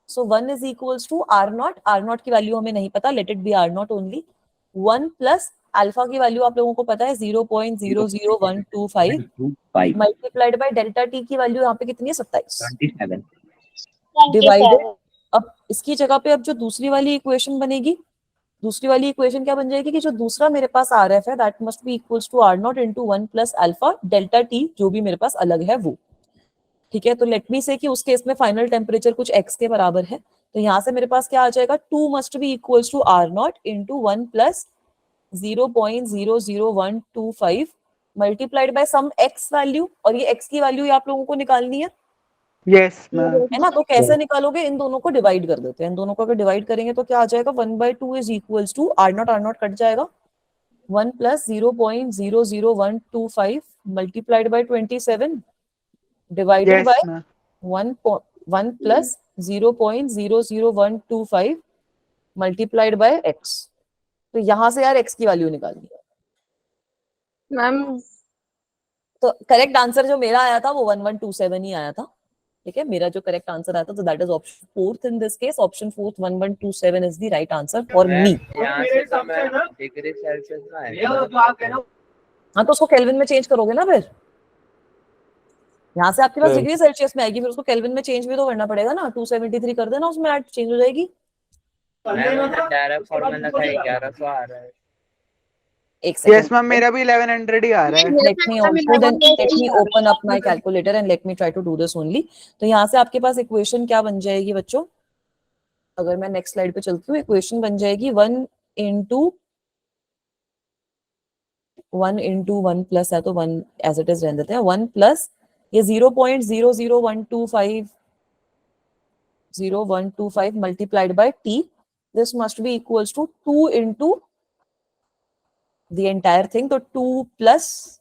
So 1 is equals to R0. R0 की वैल्यू हमें नहीं पता, let it be R0 only. 1 plus alpha की वैल्यू आप लोगों को पता है 0.00125 मल्टीप्लाइड बाय डेल्टा टी की वैल्यू यहाँ पे कितनी है, 27 डिवाइडेड. अब इसकी जगह पे अब जो दूसरी वाली इक्वेशन बनेगी, दूसरी वाली इक्वेशन क्या बन जाएगी कि जो दूसरा मेरे पास RF है that must be equals to R0 into 1 plus alpha delta T जो भी मेरे पास अलग है वो. ठीक है, तो लेट मी से कि उस केस में फाइनल टेम्परेचर कुछ x के बराबर है. तो यहाँ से मेरे पास क्या आ जाएगा, 2 must be equals to R0 into 1 plus 0.00125 multiplied by some x value. और ये x की वैल्यू आप लोगों को निकालनी है, यस मैम. है ना. तो कैसे निकालोगे, इन दोनों को डिवाइड कर देते हैं. इन दोनों को अगर डिवाइड करेंगे तो क्या आ जाएगा, 1/2 is equals to R0 cut जाएगा, 1 plus 0.00125 multiplied by 27 divided yes by ma'am. 1 plus 0.00125 multiplied by x. तो यहाँ से यार x की वैल्यू निकालनी है. मैम तो करेक्ट आंसर जो मेरा आया था वो 1127 ही आया था. ठीक है, मेरा जो करेक्ट आंसर आया था, तो that is option 4th in this case. Option 4th 1127 is the right answer for me. यहाँ से तो मैं डिग्री सेल्सियस में है. हाँ, तो उसको केल्विन में चेंज करोगे ना फिर. यहाँ से आपके पास डिग्री सेल्सियस में आएगी, फिर उसको केल्विन में चेंज भी तो करना पड़ेगा ना. 273 कर देना, उसमें ऐड चेंज हो जाएगी. डायरेक्ट फॉर्मूला था 1100 आ रहा है. एक सेकंड. यस मैम, मेरा भी 1100 ही आ रहा है. let me open up my calculator and let me try to do this only. तो यहाँ से आपके पास इक्वेशन क्या बन जाएगी बच्चों, अगर मैं नेक्स्ट स्लाइड पे चलती हूँ, इक्वेशन बन जाएगी 1 इंटू 1 प्लस है तो 1 एज इट इज रहने देते हैं. 1 प्लस ये 0.00125 multiplied by t. This must be equals to 2 into the entire thing. तो 2 प्लस,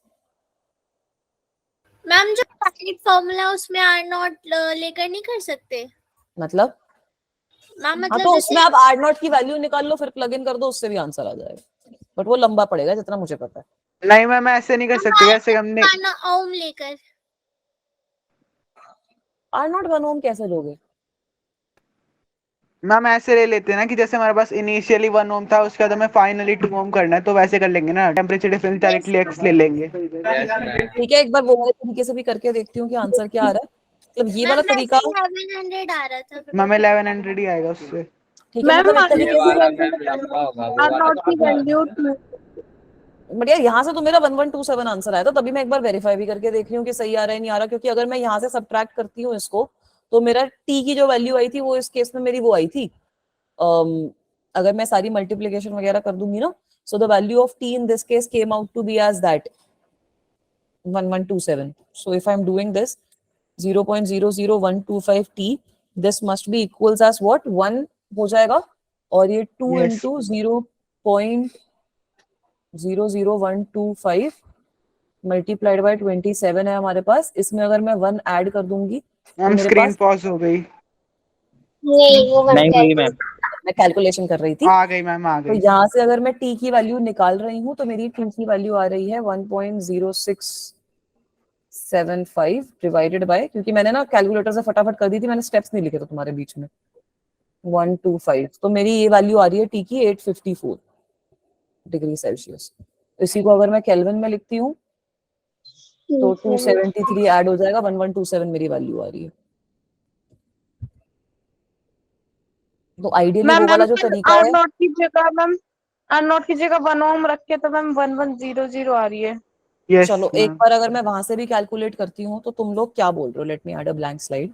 मैम जो पैकेट फॉर्मूला उसमें R0 लेकर नहीं कर सकते मतलब मैम, हाँ, मतलब तो उसमें आप R0 की वैल्यू निकाल लो, फिर प्लग इन कर दो, उससे भी आंसर आ जाएगा. बट वो लंबा पड़ेगा जितना मुझे पता है. नहीं मैम, ऐसे नहीं कर सकते. ऐसे हमने ओम लेकर R0 1 ओम कैसे लोगे. मैम ऐसे ले लेते हैं ना कि जैसे हमारे पास इनिशियली 1 ओम था, उसके बाद हमें फाइनली 2 ओम करना है, तो वैसे कर लेंगे ना. टेम्परेचर डिफरेंस डायरेक्टली x ले लेंगे. ठीक है, एक बार वो वाले तरीके से भी करके देखती हूँ कि आंसर क्या आ रहा है. मतलब ये वाला तरीका 1100 आ रहा था. मैम 1100 ही आएगा उससे. ठीक है, मतलब एक तरीके से. R0 की वैल्यू 2. बट यार यहाँ से तो मेरा 1127 आंसर आया था, तभी मैं एक बार वेरीफाई भी करके देख रही हूँ कि सही आ रहा है नहीं आ रहा. क्योंकि अगर मैं यहाँ से सब्ट्रैक्ट करती हूँ इसको, तो मेरा t की जो वैल्यू आई थी वो इस केस में मेरी वो आई थी अगर मैं सारी मल्टीप्लिकेशन वगैरह कर दूंगी ना, so the value of t in this case came out to be as that 1127. So if I'm doing this 0.00125 t, this must be equals as what 1 हो जाएगा, और ये 2 Yes. into 0.00125 मल्टीप्लाइड बाय 27 है हमारे पास। इसमें अगर मैं 1 ऐड कर दूंगी तो मैम मेरे स्क्रीन पास, पॉज हो गई। नहीं वो नहीं हुई मैम। मैं कैलकुलेशन कर रही थी, आ गई मैम, आ तो गई। यहाँ से अगर मैं t की वैल्यू निकाल रही हूँ तो मेरी t की वैल्यू आ रही है 1.0675 डिवाइडेड बाय, क्योंकि मैंने ना कैलकुलेटर से फटाफट कर दी थी, मैंने स्टेप्स नहीं लिखे थे तुम्हारे बीच में, 125, तो मेरी ये वैल्यू आ रही है t की 854 डिग्री सेल्सियस। इसी को अगर मैं केल्विन में लिखती हूँ तो 273 ऐड हो जाएगा, 1127 मेरी वैल्यू आ रही है। तो आइडियली वो वाला जो तरीका है, R0 की जगह मैम, R0 की जगह 1 ओम रख के तो मैम 1100 आ रही है। यस चलो एक मैम। बार अगर मैं वहां से भी कैलकुलेट करती हूँ तो तुम लोग क्या बोल रहे हो? Let me add a blank slide,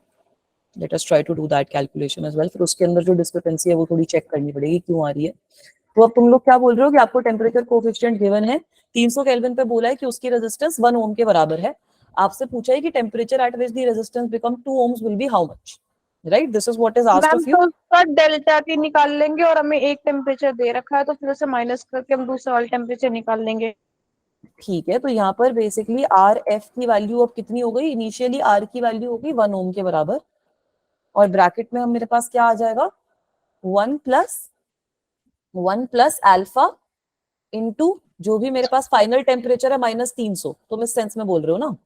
let us try to do that calculation as well. फिर उसके अंदर जो डिस्क्रिपेंसी है वो थोड़ी चेक करनी पड़ेगी क्यों आ रही है। तो अब तुम लोग क्या बोल रहे हो कि आपको टेम्परेचर कोएफिशिएंट गिवन है, 300 केल्विन पे बोला है कि उसकी रेजिस्टेंस 1 ओम के बराबर है। आपसे पूछा है कि temperature at which the resistance become 2 ohms will be how much, right? This is what is asked ma'am of you. तो उसका डेल्टा टी निकाल लेंगे और हमें एक टेम्परेचर दे रखा है तो फिर उसे माइनस करके हम दूसरा वाला टेम्परेचर निकाल लेंगे। ठीक है, तो यहाँ पर बेसिकली आर एफ की वैल्यू अब कितनी हो गई? इनिशियली आर की वैल्यू होगी 1 ओम के बराबर, और ब्रैकेट में हम मेरे पास क्या आ जाएगा 1 प्लस अल्फा इनटू जो भी मेरे पास फाइनल टेम्परेचर है -300। तुम इस सेंस में बोल रहे हो ना?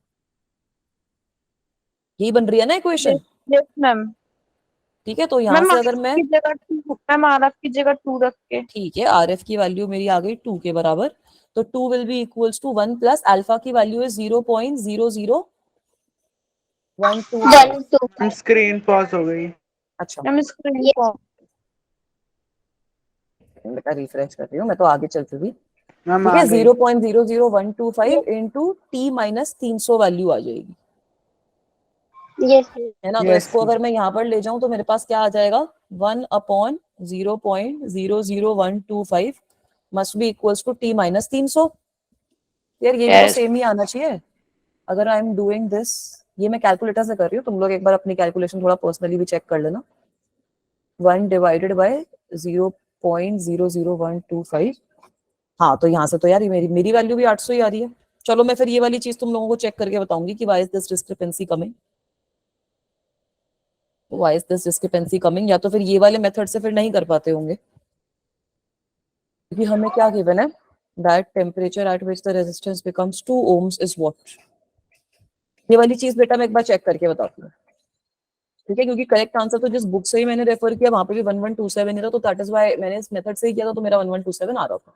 यही बन रही है ना इक्वेशन? Yes ma'am. ठीक है, तो यहाँ मैम से आर अगर मैं, की जगह मैम आर की जगह 2 रख के, ठीक है, आर एफ की वैल्यू मेरी आ गई 2 के बराबर, तो 2 will be equals to 1 plus alpha की वैल्यू है 0.00125। 1 2 मैम स्क्रीन पॉज हो गई। अच्छा, मैम स्क्रीन Yes. को बेटा रिफ्रेश कर रही हूँ, मैं तो आगे चल चुकी। मैम ठीक आ है, गई। 0.00125 इंटू टी माइनस 300 वैल्यू आ जाएगी, Yes. है ना? तो Yes. इसको अगर मैं यहाँ पर ले जाऊं तो मेरे पास क्या आ जाएगा 1/0.00125 must be equals to T minus 300। यार ये भी तो Yes. सेम ही आना चाहिए। अगर आई एम डूइंग दिस, ये मैं कैलकुलेटर से कर रही हूँ, तुम लोग एक बार अपनी कैलकुलेशन थोड़ा पर्सनली भी चेक कर लेना। 1 डिवाइडेड बाय 0.00125, हाँ तो यहाँ से तो यार ये मेरी वैल्यू भी 800 ही आ रही है। चलो मैं फिर ये वाली चीज तुम लोगों को चेक करके बताऊंगी कि why is this discrepancy coming, why is this discrepancy coming. या तो फिर ये वाले मेथड से फिर नहीं कर पाते होंगे, क्योंकि हमें क्या गिवन है that temperature at which the resistance becomes 2 ohms is what. ये वाली चीज बेटा मैं एक बार चेक करके बताती हूँ, ठीक है? क्योंकि करेक्ट आंसर तो जिस बुक से ही मैंने रेफर किया वहां पे भी 1127 ही था, तो दैट इज व्हाई मैंने इस मेथड से ही किया था, तो मेरा 1127 आ रहा था।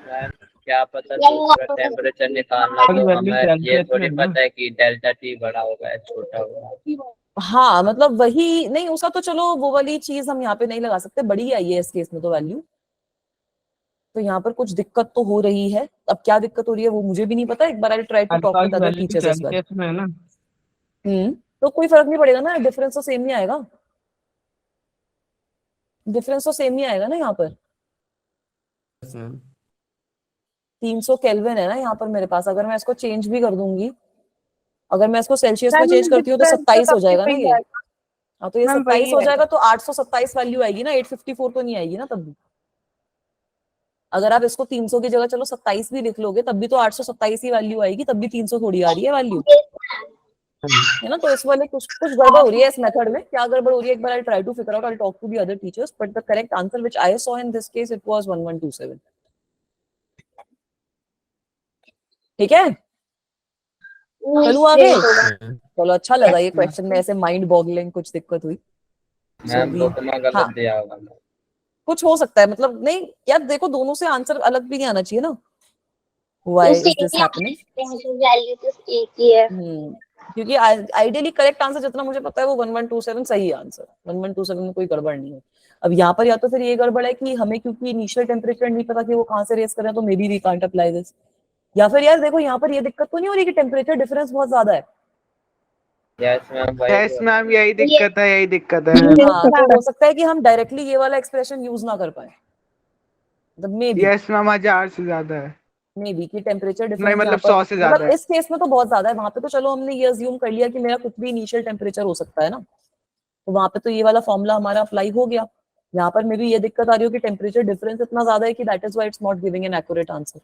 मैम क्या पता Yeah, दूसरा yeah. टेम्परेचर निकालना तो हमें ये थोड़ी पता है कि डेल्टा टी बड़ा होगा या छोटा होगा। हाँ मतलब वही नहीं, उसका तो चलो वो वाली चीज हम यहाँ पे नहीं लगा सकते, बड़ी आई है इस केस में तो वैल्यू। तो यहाँ पर कुछ दिक्कत तो हो रही है, अब क्या दिक्कत हो रही है वो मुझे भी नहीं पता। एक बार I try to talk with other teachers as well. तो कोई फर्क नहीं पड़ेगा ना, डिफरेंस तो सेम नहीं आएगा, डिफरेंस तो सेम नहीं आएगा ना यहाँ पर। 300 केल्विन है ना यहाँ पर मेरे पास, अगर मैं इसको चेंज भी कर दूंगी, अगर मैं इसको सेल्सियस में चेंज करती हूँ तो 27 हो जाएगा ना ये। हाँ तो ये मैम 27 वही हो है। जाएगा तो 827 वैल्यू आएगी ना, 854 तो नहीं आएगी ना तब भी। अगर आप इसको 300 की जगह चलो 27 भी लिख लोगे तब भी तो 827 ही वैल्यू आएगी, तब भी 300 थोड़ी आ रही है वैल्यू, है ना? तो इस वाले कुछ गड़बड़ हो रही है इस मेथड में। क्या गड़बड़ हो रही है एक बार I try to figure out, I talk to the other teachers, but the correct answer which I saw in this case it was 1127। ठीक है, चलो आगे। चलो अच्छा लगा ये क्वेश्चन में ऐसे माइंड बॉगलिंग कुछ दिक्कत हुई। मैम So, बुक में गलत दिया होगा। कुछ हो सकता है, मतलब नहीं यार देखो दोनों से आंसर अलग भी नहीं आना चाहिए ना। Why is this happening? Value तो एक ही है। क्योंकि आइडियली करेक्ट आंसर जितना मुझे पता है वो 1127 सही आंसर, 1127 में कोई गड़बड़ नहीं है। अब यहाँ पर या तो फिर ये गड़बड़ है कि हमें क्योंकि इनिशियल टेम्परेचर नहीं पता कि वो कहाँ से रेस कर रहे हैं, तो maybe we can't apply this. या फिर यार देखो यहाँ पर ये दिक्कत तो नहीं हो रही कि टेम्परेचर डिफरेंस बहुत ज्यादा है, यस मैम वही यस बोल मैम, यही दिक्कत है, यही दिक्कत है। हाँ, तो हो सकता है कि हम डायरेक्टली ये वाला एक्सप्रेशन यूज ना कर पाए, मतलब मे बी यस मैम, 1000 से ज्यादा है। कि टेम्परेचर नहीं डिफरेंस यहाँ मतलब पर, 100 से ज्यादा मतलब है। इस केस में तो बहुत ज्यादा है। वहां पे तो चलो हमने ये अज्यूम कर लिया कि मेरा कुछ भी इनिशियल टेम्परेचर हो सकता है ना, तो वहां पे तो ये वाला फॉर्मूला हमारा अप्लाई हो गया। यहाँ पर मे भी ये दिक्कत आ रही हो कि टेम्परेचर डिफरेंस इतना ज्यादा है कि that is why it's not giving an accurate answer,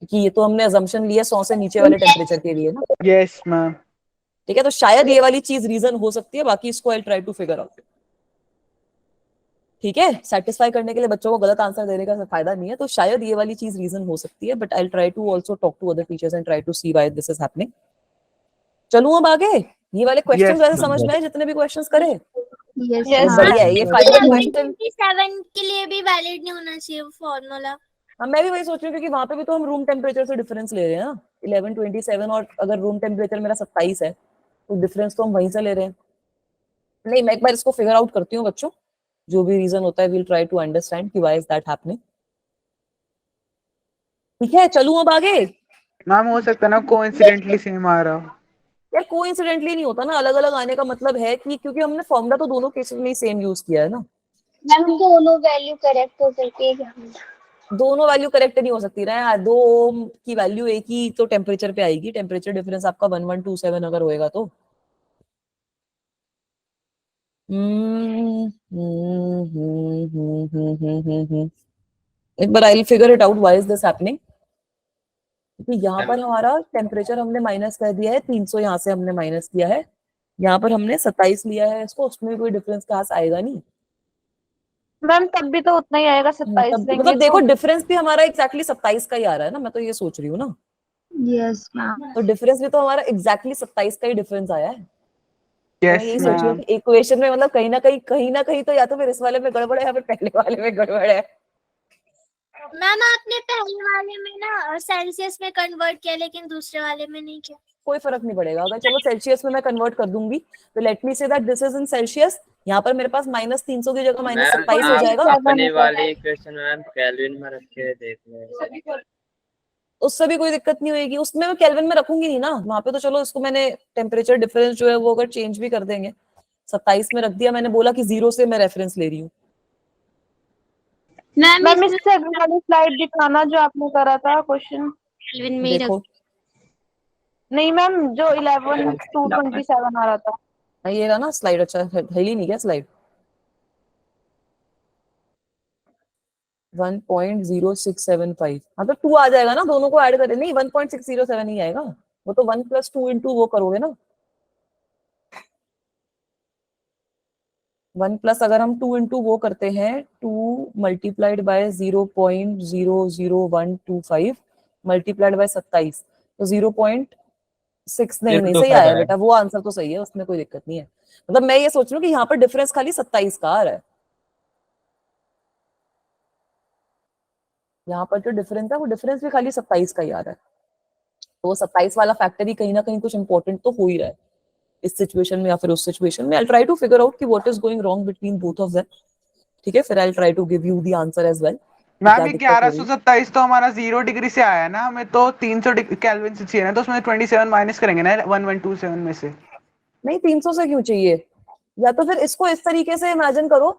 क्योंकि ये तो हमने अजम्पशन लिया 100 से नीचे वाले टेम्परेचर के लिए ना। Yes ma'am. ठीक है, तो शायद ये वाली चीज रीजन हो सकती है, बाकी इसको I try to figure out. ठीक है, सेटिस्फाई करने के लिए बच्चों को गलत आंसर देने का फायदा नहीं है, तो शायद ये वाली चीज रीजन हो सकती है, but I try to also talk to other teachers and try to see why this is happening. चलूं अब आगे, ये वाले क्वेश्चंस वैसे समझ में आए जितने भी क्वेश्चंस करे? Yes, Yes, ma'am. बढ़िया है, ये फाइनल क्वेश्चन। 1127 के लिए भी वैलिड नहीं होना चाहिए फॉर्मूला। हाँ, मैं भी वही सोच रही हूँ, क्योंकि वहां पे भी तो हम रूम टेम्परेचर से डिफरेंस ले रहे हैं ना, 1127, और अगर रूम टेम्परेचर मेरा 27 है तो डिफरेंस तो हम वहीं से ले रहे हैं। नहीं, मैं एक बार इसको फिगर आउट करती हूँ बच्चों, जो भी रीजन होता है वील ट्राई टू अंडरस्टैंड कि व्हाई इज दैट हैपनिंग। ठीक है, चलूं अब आगे। मैम हो सकता है ना कोइंसिडेंटली सेम आ रहा हो। यार कोइंसिडेंटली नहीं होता ना, अलग अलग आने का मतलब है कि क्योंकि हमने फॉर्मूला तो दोनों केसेस में सेम यूज किया है ना। मैम दोनों वैल्यू करेक्ट हो सकती है क्या? दोनों वैल्यू करेक्ट नहीं हो सकती ना यार, 2 ओम की वैल्यू एक ही तो टेम्परेचर पे आएगी, टेम्परेचर डिफरेंस आपका 1127 अगर होएगा तो। एक बार I will figure it out why is this happening, क्योंकि यहाँ पर हमारा टेम्परेचर हमने माइनस कर दिया है 300, यहाँ से हमने माइनस किया है, यहाँ पर हमने 27 लिया है इसको, उसमें कोई डिफरेंस खास आएगा नहीं। मैम तब भी तो उतना ही आएगा, 27 तब लेंगे मतलब देखो तो। डिफरेंस भी हमारा एग्जैक्टली 27 का ही आ रहा है ना, मैं तो ये सोच रही हूँ ना, Yes, ma'am. तो डिफरेंस भी तो हमारा एग्जैक्टली 27 का ही डिफरेंस आया है। तो मैं यस यही सोच रही हूँ मैम। कि इक्वेशन में मतलब कहीं ना कहीं तो या तो फिर इस वाले में गड़बड़ है या फिर पहले वाले में गड़बड़ है। मैम आपने पहले वाले में ना सेल्सियस में कन्वर्ट किया लेकिन दूसरे वाले में नहीं किया। कोई फर्क नहीं पड़ेगा, अगर चलो सेल्सियस में मैं कन्वर्ट कर दूंगी तो let me say that this is in Celsius, यहाँ पर मेरे पास -300 की जगह मैम -27 हो आप जाएगा। अपने वाले इक्वेशन मैम केल्विन में रख के देख लें। उससे भी कोई दिक्कत नहीं होगी, उसमें मैं केल्विन में रखूंगी नहीं ना, वहां पे तो चलो इसको मैंने टेम्परेचर डिफरेंस जो है वो अगर चेंज भी कर देंगे, 27 में रख दिया, मैंने बोला कि 0 से मैं रेफरेंस ले रही हूँ। मैम इससे अगली वाली स्लाइड दिखाना जो आपने करा था क्वेश्चन। केल्विन में ही देखो नहीं मैम, जो 11/227 आ रहा था। ये रहा ना स्लाइड, अच्छा है ही नहीं क्या स्लाइड? 1.0675, हाँ तो 2 आ जाएगा ना, दोनों को ऐड करें, नहीं 1.607 ही आएगा, वो तो 1 + 2 × वो करोगे ना, 1 प्लस अगर हम 2 × वो करते हैं, 2 × 0.00125 मल्टीप्लाइड बाय 27, तो 0.6 नहीं सही आया बेटा, वो आंसर तो सही है, उसमें कोई दिक्कत नहीं है। मतलब मैं ये सोच रही हूँ कि यहाँ पर डिफरेंस खाली 27 का आ रहा है, यहाँ पर जो डिफरेंस है वो डिफरेंस भी खाली 27 का ही आ रहा है, तो वो 27 वाला फैक्टर ही कहीं ना कहीं कुछ इंपॉर्टेंट तो हो ही रहा है इस सिचुएशन में या फिर उस सिचुएशन में। I try to figure out कि what is going wrong between both of them. ठीक है, फिर I try to give you the answer as well. Ma'am 1127 तो हमारा 0 डिग्री से आया है ना, हमें तो 300 केल्विन से चाहिए ना, तो उसमें 27 माइनस करेंगे ना 1127 में से। नहीं 300 से क्यों चाहिए, या तो फिर इसको इस तरीके से इमेजिन करो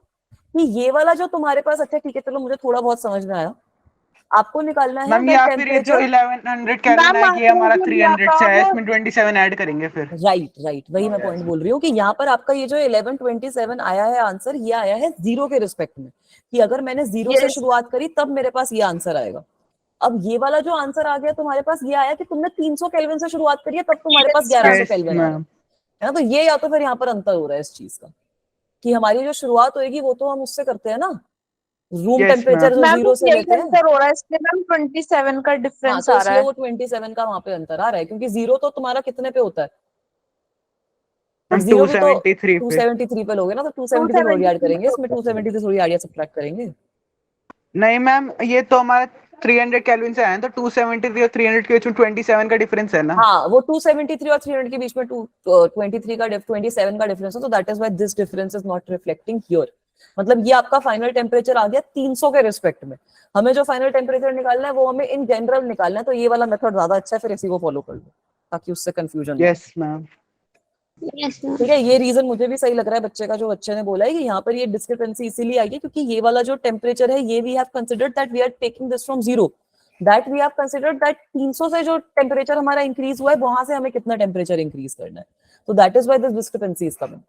कि ये वाला जो तुम्हारे पास, अच्छा ठीक है चलो मुझे थोड़ा बहुत समझ में आया, आपको निकालना है मैम दैट या फिर ये जो टेम्परेचर। 1100 केल्विन है ये हमारा 300 से है, इसमें 27 ऐड करेंगे फिर। राइट वही मैं पॉइंट बोल रही हूँ कि यहाँ पर आपका ये जो 1127 आया है आंसर, ये आया है 0 के रिस्पेक्ट में, कि अगर मैंने 0 से शुरुआत करी तब मेरे पास ये आंसर आएगा। अब ये वाला जो आंसर आ गया तुम्हारे पास, ये आया कि तुमने 300 केल्विन से शुरुआत करी है तब तुम्हारे पास 1100 केल्विन आया है ना, तो ये या तो फिर यहाँ पर अंतर हो रहा है इस चीज का, कि हमारी जो शुरुआत होगी वो तो हम उससे करते हैं ना, रूम टेम्परेचर जो 0 से लेते हैं। आंसर हो रहा है इसलिए मैम 27 का हाँ, डिफरेंस तो आ रहा इसलिए है। वो 27 का वहां पे अंतर आ रहा है, क्योंकि 0 तो तुम्हारा कितने पे होता है, हम 0 भी तो 273 पे। 273 पे लोगे ना, तो 273 थोड़ी ऐड करेंगे इसमें, 273 थोड़ी ऐड या सब्ट्रैक्ट करेंगे। नहीं मैम ये तो हमारा 300 केल्विन से आया है, तो 273 और 300 के बीच में 27 का डिफरेंस है ना। हाँ, वो 273 और 300 के बीच में 27 का डिफरेंस है, तो that is why this difference is not reflecting here. मतलब ये आपका फाइनल टेम्परेचर आ गया 300 के रिस्पेक्ट में, हमें जो फाइनल टेम्परेचर निकालना है वो हमें इन जनरल निकालना है, तो ये वाला मेथड ज्यादा अच्छा है, फिर इसी को फॉलो कर लो ताकि उससे कंफ्यूजन ना हो। Yes ma'am. Yes, ma'am. ठीक है, ये रीजन मुझे भी सही लग रहा है बच्चे का, जो बच्चे ने बोला है कि यहाँ पर ये डिस्क्रिपेंसी इसीलिए आई है क्योंकि ये वाला जो टेम्परेचर है ये we have considered that we are taking this from 0, that we have considered that 300 से जो टेम्परेचर हमारा इंक्रीज हुआ है वहां से हमें कितना टेम्परेचर इंक्रीज करना है, तो that is why this discrepancy is coming.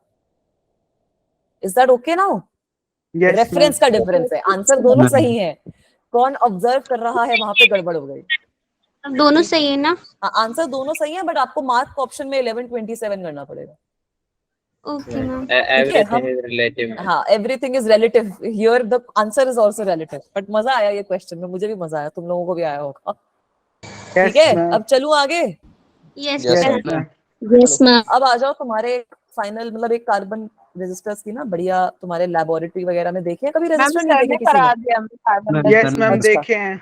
Is that okay now? Yes, reference का डिफरेंस है, आंसर दोनों सही है, कौन ऑब्जर्व कर रहा है वहां पे गड़बड़ हो गई। अब दोनों सही है ना? आंसर दोनों सही है बट आपको मार्क ऑप्शन में 1127 करना पड़ेगा। Okay ma'am. Everything is relative. हाँ, everything is relative, here the answer is also relative, but मजा आया ये क्वेश्चन में, मुझे भी मजा आया, तुम लोगों को भी आया होगा। yes, ठीक है, ma'am. अब चलूं आगे। Yes Yes, ma'am. ma'am. Yes, ma'am. अब आ जाओ तुम्हारे फाइनल, मतलब एक कार्बन रेजिस्टर्स की ना बढ़िया तुम्हारे लेबोरेटरी वगैरह में देखे कभी मैम रेजिस्टर? सर नहीं ने देखे किसी करा ने? दिया हमें कार्बन Ma'am, Yes, ma'am. अच्छा। देखे हैं।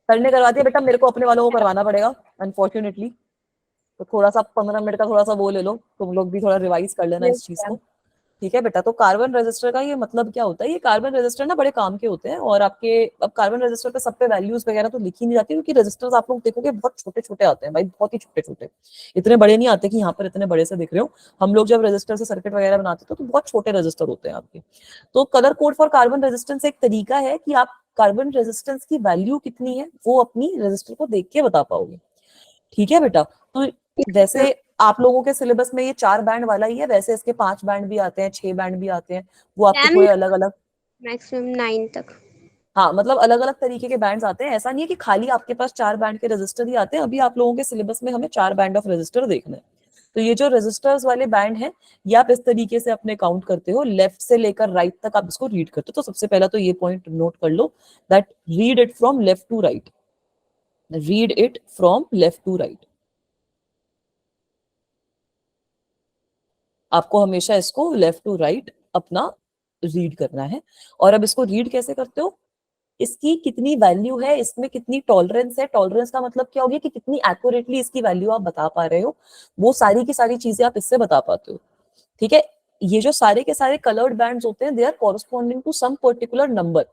सर ने करवा दिया बेटा, मेरे को अपने वालों को करवाना पड़ेगा अनफॉर्चुनेटली, तो थोड़ा सा 15 मिनट का थोड़ा सा वो ले लो, तुम लोग भी थोड़ा रिवाइज कर लेना इस चीज को। ठीक है बेटा, तो कार्बन रेजिस्टर का ये मतलब क्या होता है, ये कार्बन रेजिस्टर ना बड़े काम के होते हैं, और आपके अब कार्बन रेजिस्टर पे सब पे वैल्यूज वगैरह तो लिखी नहीं जाती क्योंकि रेजिस्टर्स आप लोग देखोगे बहुत छोटे छोटे आते हैं भाई, बहुत ही छोटे छोटे, इतने बड़े नहीं आते कि यहाँ पर इतने बड़े से दिख रहे हो। हम लोग जब रेजिस्टर से सर्किट वगैरह बनाते थे तो बहुत छोटे रेजिस्टर होते हैं आपके। तो colour code for carbon resistance एक तरीका है कि आप कार्बन रेजिस्टेंस की वैल्यू कितनी है वो अपनी रेजिस्टर को देख के बता पाओगे। ठीक है बेटा, तो वैसे आप लोगों के सिलेबस में ये 4 बैंड वाला ही है, वैसे इसके 5 बैंड भी आते हैं, 6 बैंड भी आते हैं, वो आपके मैम, थोड़े अलग अलग, मैक्सिमम 9 तक। हाँ मतलब अलग अलग तरीके के बैंड्स आते हैं, ऐसा नहीं है कि खाली आपके पास 4 बैंड के रेजिस्टर ही आते हैं। अभी आप लोगों के सिलेबस में हमें 4 बैंड ऑफ रेजिस्टर देखना है। तो ये जो रेजिस्टर्स वाले बैंड हैं ये आप इस तरीके से अपने काउंट करते हो, लेफ्ट से लेकर राइट तक आप इसको रीड करते हो। तो सबसे पहला तो ये पॉइंट नोट कर लो that read it from left to right, read it from left to right. आपको हमेशा इसको लेफ्ट टू राइट अपना रीड करना है। और अब इसको रीड कैसे करते हो, इसकी कितनी वैल्यू है, इसमें कितनी टॉलरेंस है, टॉलरेंस का मतलब क्या होगी कि कितनी एक्यूरेटली इसकी वैल्यू आप बता पा रहे हो, वो सारी की सारी चीजें आप इससे बता पाते हो। ठीक है, ये जो सारे के सारे कलर्ड बैंड्स होते हैं they are corresponding to some particular number,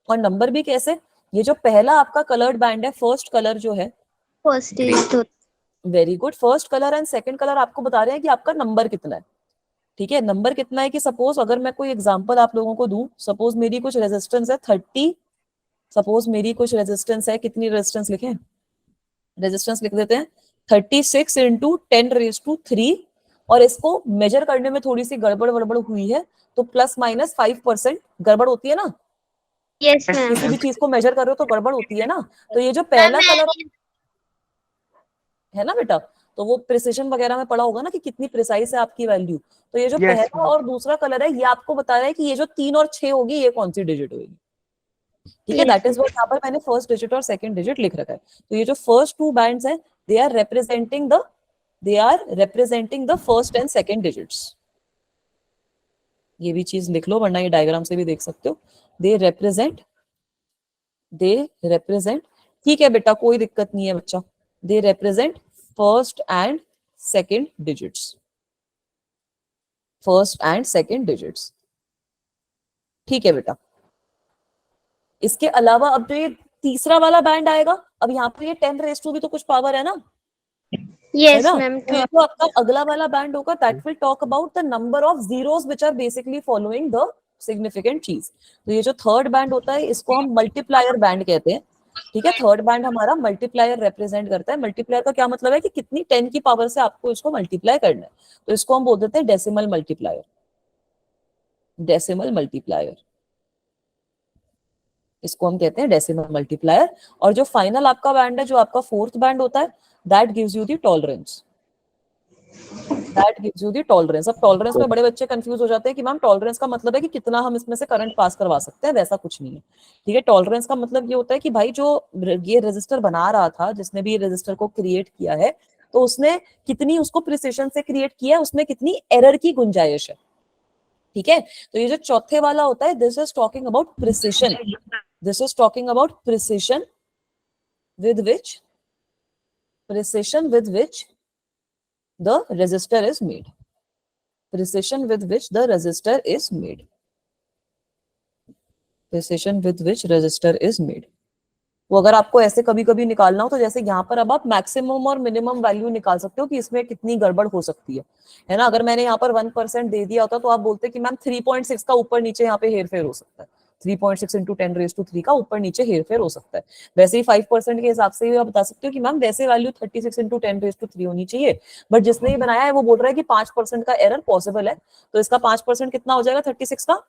और नंबर भी कैसे, ये जो पहला आपका कलर्ड बैंड है, फर्स्ट कलर जो है, फर्स्ट इज तो very good, first colour and second colour आपको बता रहे हैं कि आपका नंबर कितना है। ठीक है, नंबर कितना है कि सपोज अगर मैं कोई एग्जांपल आप लोगों को दूं, सपोज मेरी कुछ रेजिस्टेंस है 30, सपोज मेरी कुछ रेजिस्टेंस है, कितनी रेजिस्टेंस लिखें, रेजिस्टेंस लिख देते हैं 36 इंटू 10⁻³ और इसको मेजर करने में थोड़ी सी गड़बड़ वड़बड़ हुई है तो ±5% गड़बड़ होती है ना, यस मैम। किसी भी चीज को मेजर कर रहे हो तो गड़बड़ होती है ना। तो ये जो पहला कलर है ना बेटा, तो वो प्रिसिशन वगैरह में पढ़ा होगा ना कि कितनी प्रिसाइज है आपकी वैल्यू। तो ये जो Yes, पहला ma'am. और दूसरा कलर है ये आपको बता रहा है कि ये जो 3 और 6 होगी ये कौन सी डिजिट होगी। ठीक है, दैट इज व्हाट यहाँ पर मैंने फर्स्ट डिजिट और सेकंड डिजिट लिख रखा है। तो ये जो फर्स्ट 2 बैंड्स हैं they are representing the first and second digits. ये भी चीज लिख लो वरना ये डायग्राम से भी देख सकते हो। दे रिप्रेजेंट, ठीक है बेटा कोई दिक्कत नहीं है बच्चा, they represent first and second digits, first and second digits. ठीक है बेटा, इसके अलावा अब जो ये तीसरा वाला बैंड आएगा, अब यहाँ पर ये 10⁻² भी तो कुछ पावर है ना, है यस ना। मैम। तो ये जो आपका अगला वाला बैंड होगा that will talk about the number of zeros which are basically following the significant चीज। तो ये जो थर्ड बैंड होता है इसको हम मल्टीप्लायर बैंड कहते हैं। ठीक है, थर्ड बैंड हमारा मल्टीप्लायर रिप्रेजेंट करता है। मल्टीप्लायर का क्या मतलब है कि कितनी 10 की पावर से आपको इसको मल्टीप्लाई करना है, तो इसको हम बोल देते हैं डेसिमल मल्टीप्लायर, डेसिमल मल्टीप्लायर, इसको हम कहते हैं डेसिमल मल्टीप्लायर। और जो फाइनल आपका बैंड है, जो आपका फोर्थ बैंड होता है, that gives you the tolerance, that gives you the tolerance. अब टॉलरेंस में बड़े बच्चे कंफ्यूज हो जाते हैं कि मैम टॉलरेंस का मतलब है कि कितना हम इसमें से करंट पास करवा सकते हैं, वैसा कुछ नहीं है। ठीक है, टॉलरेंस का मतलब ये होता है कि भाई जो ये रेजिस्टर बना रहा था, जिसने भी ये रेजिस्टर को क्रिएट किया है, तो उसने कितनी उसको प्रिसिशन से क्रिएट किया है, उसमें कितनी एरर की गुंजाइश है। ठीक है, तो ये जो चौथे वाला होता है this is talking about precision, this is talking about precision with which the resistor is made, precision with which the resistor is made, precision with which resistor is made। वो अगर आपको ऐसे कभी कभी निकालना हो तो जैसे यहाँ पर अब आप मैक्सिमम और मिनिमम वैल्यू निकाल सकते हो कि इसमें कितनी गड़बड़ हो सकती है ना। अगर मैंने यहाँ पर 1% दे दिया होता तो आप बोलते कि मैम 3.6 का ऊपर नीचे यहाँ पे हेरफेर हो सकता है, 3.6 इंटू 10⁻³ का ऊपर नीचे हेरफेर हो सकता है। वैसे ही 5% के हिसाब से आप बता सकते हो कि मैम वैसे वैल्यू 36 इंटू 10⁻³ होनी चाहिए, बट जिसने ये बनाया है वो बोल रहा है कि 5% का एरर पॉसिबल है, तो इसका 5% कितना हो जाएगा 36 का?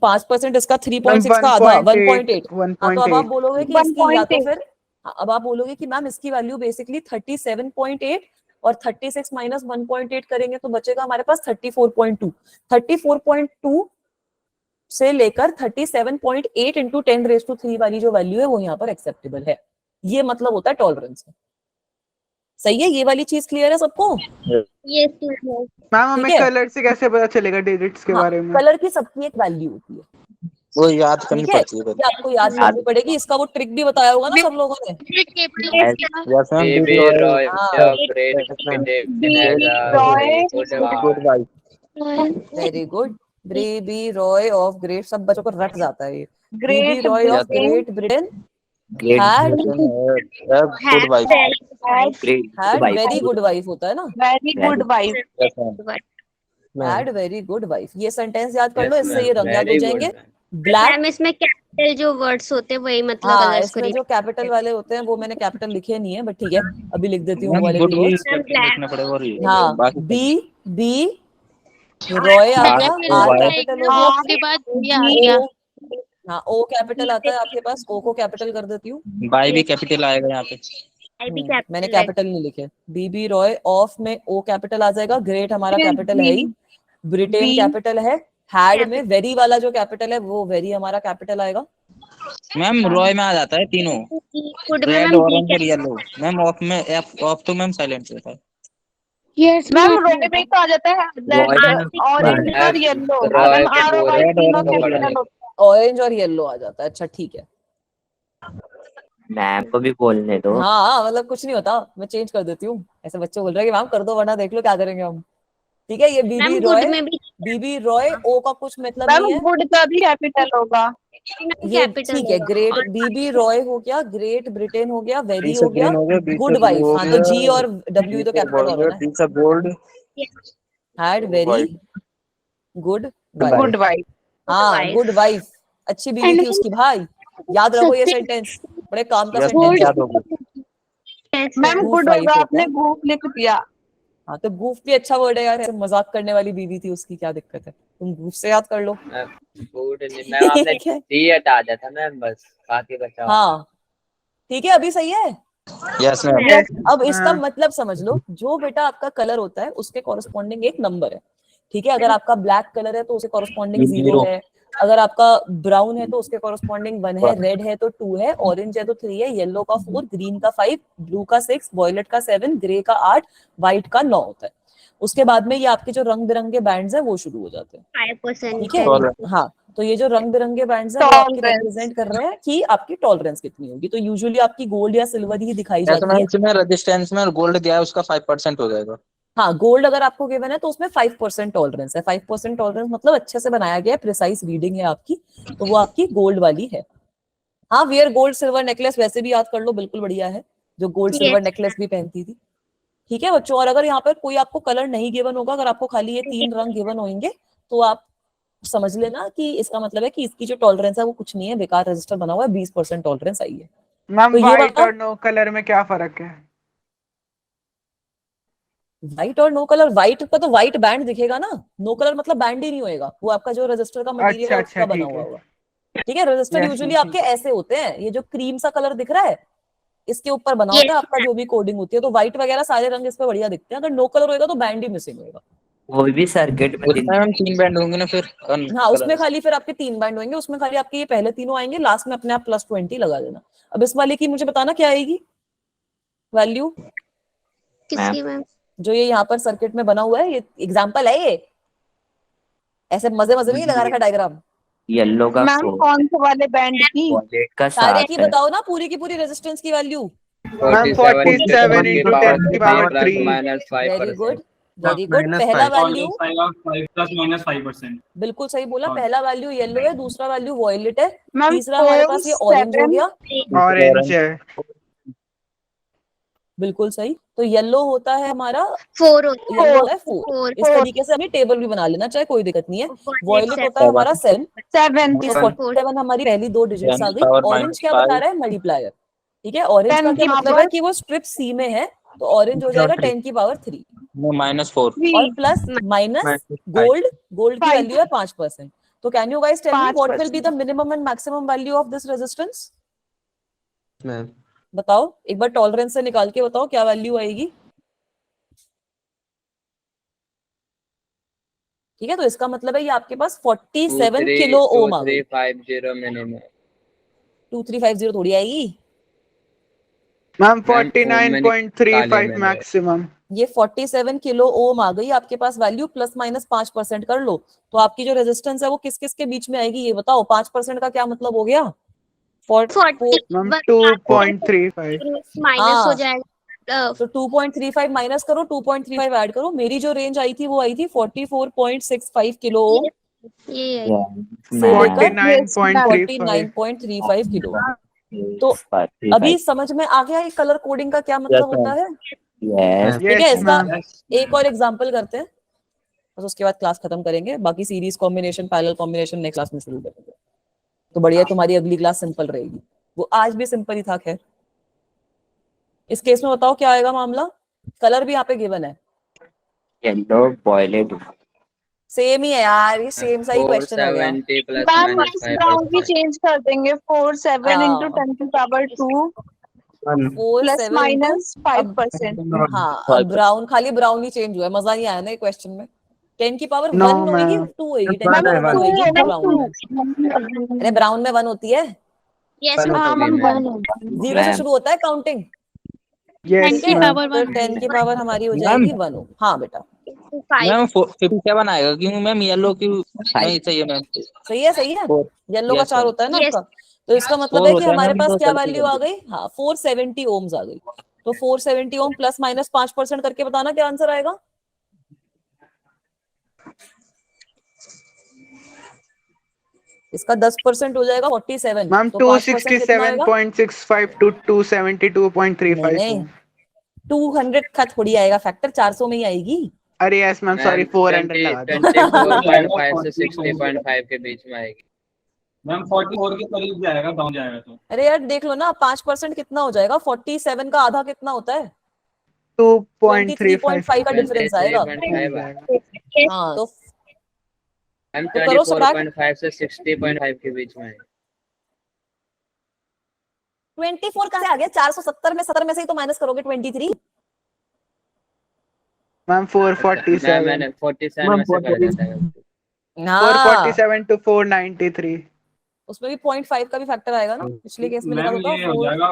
5% इसका 3.6 का आधा 1.8। हाँ, तो अब आप बोलोगे कि इसकी या तो फिर अब आप बोलोगे कि मैम इसकी वैल्यू बेसिकली 37.8 और 36 माइनस 1.8 करेंगे तो बचेगा हमारे पास 34.2। 34.2 से लेकर 37.8 इंटू 10⁻³ वाली जो वैल्यू है वो यहाँ पर एक्सेप्टेबल है। ये मतलब होता है टॉलरेंस। सही है, ये वाली चीज क्लियर है सबको? मैम हमें कलर से कैसे पता चलेगा डिजिट्स के बारे में? कलर की सबकी एक वैल्यू होती है, वो याद करनी पड़ती है। ये आपको याद करनी पड़ेगी। इसका वो ट्रिक भी बताया होगा ना सब लोगों ने। Very good. Baby Roy of great, सब बच्चों को रट जाता है ये। Baby Roy of great Britain had very good wife होता है ना, very good wife. had very good wife। ये सेंटेंस याद कर लो, इससे ये रंग याद हो जाएंगे। ब्लैक, मैम इसमें कैपिटल जो वर्ड्स होते हैं वही मतलब हाँ कलर्स इसमें को जो कैपिटल वाले होते हैं वो मैंने कैपिटल लिखे नहीं है, बट ठीक है अभी लिख देती हूँ वो वाले भी वर्ड्स। हाँ, बी रॉय आ गया, आर कैपिटल हो गया, हाँ ओ कैपिटल आता है आपके पास, ओ को कैपिटल कर देती हूँ। बाई भी कैपिटल आएगा यहाँ पे। मैंने कैपिटल नहीं लिखे। बीबी रॉय ऑफ में ओ कैपिटल आ जाएगा, ग्रेट हमारा कैपिटल है ही, ब्रिटेन कैपिटल है, हैड में वेरी वाला जो कैपिटल है वो वेरी हमारा कैपिटल आएगा। मैम रॉय में आ जाता है तीनों, रेड ऑरेंज और येलो। मैम ऑफ में ऑफ तो मैम साइलेंट रहता है। यस मैम, रॉय में तो आ जाता है ऑरेंज और येलो। ऑरेंज और येलो आ जाता है, अच्छा ठीक है। मैम को भी बोलने दो। हाँ मतलब कुछ नहीं होता, मैं चेंज कर देती हूँ। ऐसे बच्चे बोल रहे हैं कि मैम कर दो वरना देख लो क्या करेंगे हम। ठीक है, ये बीबी रॉय ओ का कुछ मतलब नहीं है। गुड का भी कैपिटल होगा ये ठीक है। ग्रेट बीबी रॉय हो गया, ग्रेट ब्रिटेन हो गया, वेरी हो गया, गुड वाइफ। हाँ तो जी और डब्ल्यू तो कैपिटल हो रहा है। Had very good wife. हाँ गुड वाइफ, अच्छी बीवी थी उसकी भाई। याद रखो ये सेंटेंस, बड़े काम का सेंटेंस याद होगा। मैम गुड होगा, आपने गूफ लिख दिया। हाँ तो गूफ भी अच्छा वर्ड है यार, ऐसे मजाक करने वाली बीवी थी उसकी, क्या दिक्कत है, तुम गूफ से याद कर लो। बस बाकी बचा। हाँ ठीक है, अभी सही है। Yes ma'am. अब इसका मतलब समझ लो, जो बेटा आपका कलर होता है उसके कॉरेस्पॉन्डिंग एक नंबर है। ठीक है, अगर आपका ब्लैक कलर है तो उसके कॉरेस्पॉन्डिंग 0 है, अगर आपका ब्राउन है तो उसके कॉरेस्पॉन्डिंग 1 है, रेड है तो 2 है, ऑरेंज है तो 3 है, येलो का 4, ग्रीन का 5, ब्लू का 6, वॉयलेट का 7, ग्रे का 8, व्हाइट का 9 होता है। उसके बाद में ये आपके जो रंग बिरंगे बैंड्स हैं वो शुरू हो जाते हैं। 5%। ठीक है, हाँ तो ये जो रंग बिरंगे बैंड्स हैं वो आपकी रिप्रेजेंट कर रहे हैं कि आपकी टॉलरेंस कितनी होगी। तो यूजुअली आपकी गोल्ड या सिल्वर ही दिखाई जाती है। इसमें रेजिस्टेंस में गोल्ड दिया है उसका 5% हो जाएगा। हाँ गोल्ड अगर आपको गिवन है तो उसमें 5% टॉलरेंस है। 5% टॉलरेंस मतलब अच्छे से बनाया गया है, प्रिसाइज रीडिंग है आपकी, तो वो आपकी गोल्ड वाली है। हाँ वियर गोल्ड सिल्वर नेकलेस वैसे भी याद कर लो, बिल्कुल बढ़िया है, जो गोल्ड सिल्वर नेकलेस भी पहनती थी। ठीक है बच्चों, और अगर यहाँ पर कोई आपको कलर नहीं गिवन होगा, अगर आपको खाली ये 3 रंग गिवन होंगे तो आप समझ लेना कि इसका मतलब है कि इसकी जो टॉलरेंस है वो कुछ नहीं है, बेकार रजिस्टर बना हुआ है, 20% टॉलरेंस आई है। मैम तो व्हाइट और नो कलर में क्या फर्क है? व्हाइट और नो कलर, व्हाइट का तो व्हाइट बैंड दिखेगा ना, नो कलर मतलब बैंड ही नहीं होएगा, वो आपका जो रजिस्टर का मटेरियल है उसका बना हुआ होगा। ठीक है, रजिस्टर यूजुअली आपके ऐसे होते हैं, ये जो क्रीम सा कलर दिख रहा है इसके ऊपर बना होता है आपका जो भी कोडिंग होती है, तो व्हाइट वगैरह सारे रंग इस पे बढ़िया दिखते हैं। अगर नो कलर होएगा तो बैंड ही मिसिंग होएगा। वो भी सर्किट में 3 बैंड होंगे ना फिर। हाँ उसमें खाली फिर आपके 3 बैंड होंगे, उसमें खाली आपके ये पहले तीनों आएंगे, लास्ट में अपने आप +20 लगा देना। अब इस वाले की मुझे बताना क्या आएगी वैल्यू, किसकी मैम? जो ये यहाँ पर सर्किट में बना हुआ है, ये एग्जांपल है, ये ऐसे मजे में नहीं लगा रखा डायग्राम। येलो का मैम कौन से वाले बैंड की? वॉलेट का सारे 7 की है। बताओ ना, पूरी की पूरी रेजिस्टेंस की वैल्यू। 47 into 10 की power 3 very good, very good. पहला वैल्यू प्लस माइनस 5%। बिल्कुल सही बोला। हाँ। पहला वैल्यू येलो है, दूसरा वैल्यू वॉयलेट है, मैम तीसरा हमारे पास ये ऑरेंज हो 7 गया। ऑरेंज है। बिल्कुल सही। तो येलो होता है हमारा 4 होता है। येलो है 4। 4 इस तरीके से हमें टेबल भी बना लेना चाहे, कोई दिक्कत नहीं है। वॉयलेट होता है हमारा 7। 47 हमारी पहली दो डिजिट्स आ गई। ऑरेंज क्या बता रहा है? मल्टीप्लायर। ठीक है, ऑरेंज 10 का क्या की मतलब power है कि वो स्ट्रिप सी में है, तो ऑरेंज हो जाएगा 10 की पावर 3 -4। और प्लस माइनस गोल्ड की वैल्यू है 5%। तो can you guys tell me what will be the minimum and maximum value of this resistance? Ma'am बताओ एक बार, टॉलरेंस से निकाल के बताओ क्या वैल्यू आएगी। ठीक है, तो इसका मतलब है ये आपके पास 47 किलो ओम आ गई। 2350 मिनिमम। 2350 थोड़ी आएगी मैम, मैम, 49.35 मैक्सिमम। ये 47 किलो ओम आ गई आपके पास वैल्यू, प्लस माइनस 5% कर लो, तो आपकी जो रेजिस्टेंस है वो किस किस के बीच में आएगी ये बताओ। 5% का क्या मतलब हो गया? 40 मैम 2.35। माइनस हो जाएगा। तो 2.35 माइनस करो, 2.35 ऐड करो। मेरी जो रेंज आई थी वो आई थी 44.65 किलो ओम ये से लेकर 49.35। 49.35 किलो। तो अभी समझ में आ गया ये कलर कोडिंग का क्या मतलब होता है? ठीक है, यस इसका मैम। एक और एग्जांपल करते हैं, बस उसके बाद क्लास खत्म करेंगे। बाकी series combination, parallel combination next class में शुरू करेंगे। तो बढ़िया, तुम्हारी अगली क्लास सिंपल रहेगी। वो आज भी सिंपल ही था। खैर, इस केस में बताओ क्या आएगा मामला। कलर भी यहाँ पे गिवन है, येलो वॉयलेट। सेम ही है यार, ये सेम सा ही क्वेश्चन हो गया। 470 प्लस मैम माइनस इस ब्राउन की 5%। चेंज कर देंगे 47 इंटू 10 की पावर 2 4 प्लस 7 माइनस अब 5%। हाँ, अब ब्राउन, खाली ब्राउन ही चेंज हुआ है। मजा नहीं आया ना क्वेश्चन में। 10 की पावर No, 1 होगी, ma'am. 2 होगी? 10 की मैम पावर 1 2 होगी है ना, ब्राउन में। अरे ब्राउन में 1 होती है, यस हाँ मैम। मैम 0 से शुरू होता है काउंटिंग। यस 10 की मैम। पावर तो 1 10 की पावर हमारी हो मैम जाएगी 1। हाँ बेटा, मैम 57 आएगा क्यों मैम? येलो क्यों नहीं चाहिए मैम? सही है सही है। येलो का 4 होता है ना यस आपका, तो इसका मतलब 4 है कि होता है हमारे मैम, पास तो क्या गलती वैल्यू आ गई? हाँ, 470 ओम्स आ गई। तो 470 ओम प्लस माइनस 5% करके बताना क्या आंसर आएगा। इसका 10% हो जाएगा 47। मैम तो 5% कितना होगा? 267.65 to 272.35। नहीं, 200 का थोड़ी आएगा फैक्टर, 400 में ही आएगी। अरे यस मैम, सॉरी, 400 लगा दो। 24.5 से 60.5 के बीच में आएगी। मैम 44 के करीब जाएगा, डाउन जाएगा तो। अरे यार देख लो ना, 5% कितना हो जाएगा? 47 का आधा कितना होता है? 2.35 23.5 का डिफरेंस आएगा। 23.5। हाँ, तो मैम करो subtract। 24.5 से 60.5 के बीच में आएगी। 24 कहाँ से आ गया? 470 में 70 में से ही तो माइनस करोगे 23। Ma'am ma'am 447। मैंने 47 में से कर देता है। हाँ, 447 to 493। उसमें भी 0.5 का भी फैक्टर आएगा ना, पिछले केस में लिखा मैम था ये हो जाएगा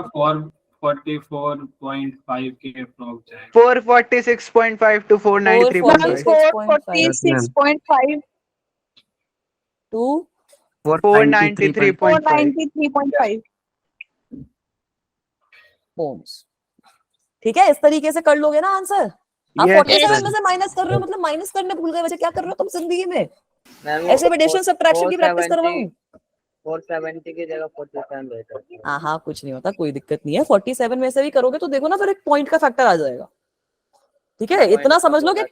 44.5 के अप्रॉक्स जाएगा। 446.5 to 493.5। 446.5 टू 493.5। 493.5। ओम्स। ठीक है, इस तरीके से कर लोगे ना आंसर। आप Yes, 47 में ma'am. से माइनस कर रहे हो, मतलब माइनस करने भूल गए बच्चे। क्या कर रहे हो तुम जिंदगी में? मैम ऐसे एडिशन सब्ट्रैक्शन की प्रैक्टिस करवाऊं? 470 की जगह 47 रहता है। हाँ हाँ, कुछ नहीं होता, कोई दिक्कत नहीं है। 47 में से भी करोगे तो देखो ना, फिर एक पॉइंट का फैक्टर आ जाएगा। ठीक है, इतना समझ लो कि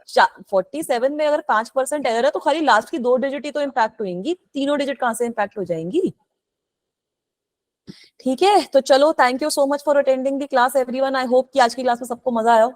47 में अगर 5% एरर है तो खाली लास्ट की 2 डिजिट ही तो इम्पैक्ट होंगी, तीनों डिजिट कहां से इम्पैक्ट हो जाएंगी। ठीक है, तो चलो, thank you so much for attending the class everyone. I hope कि आज की क्लास में सबको मजा आया हो।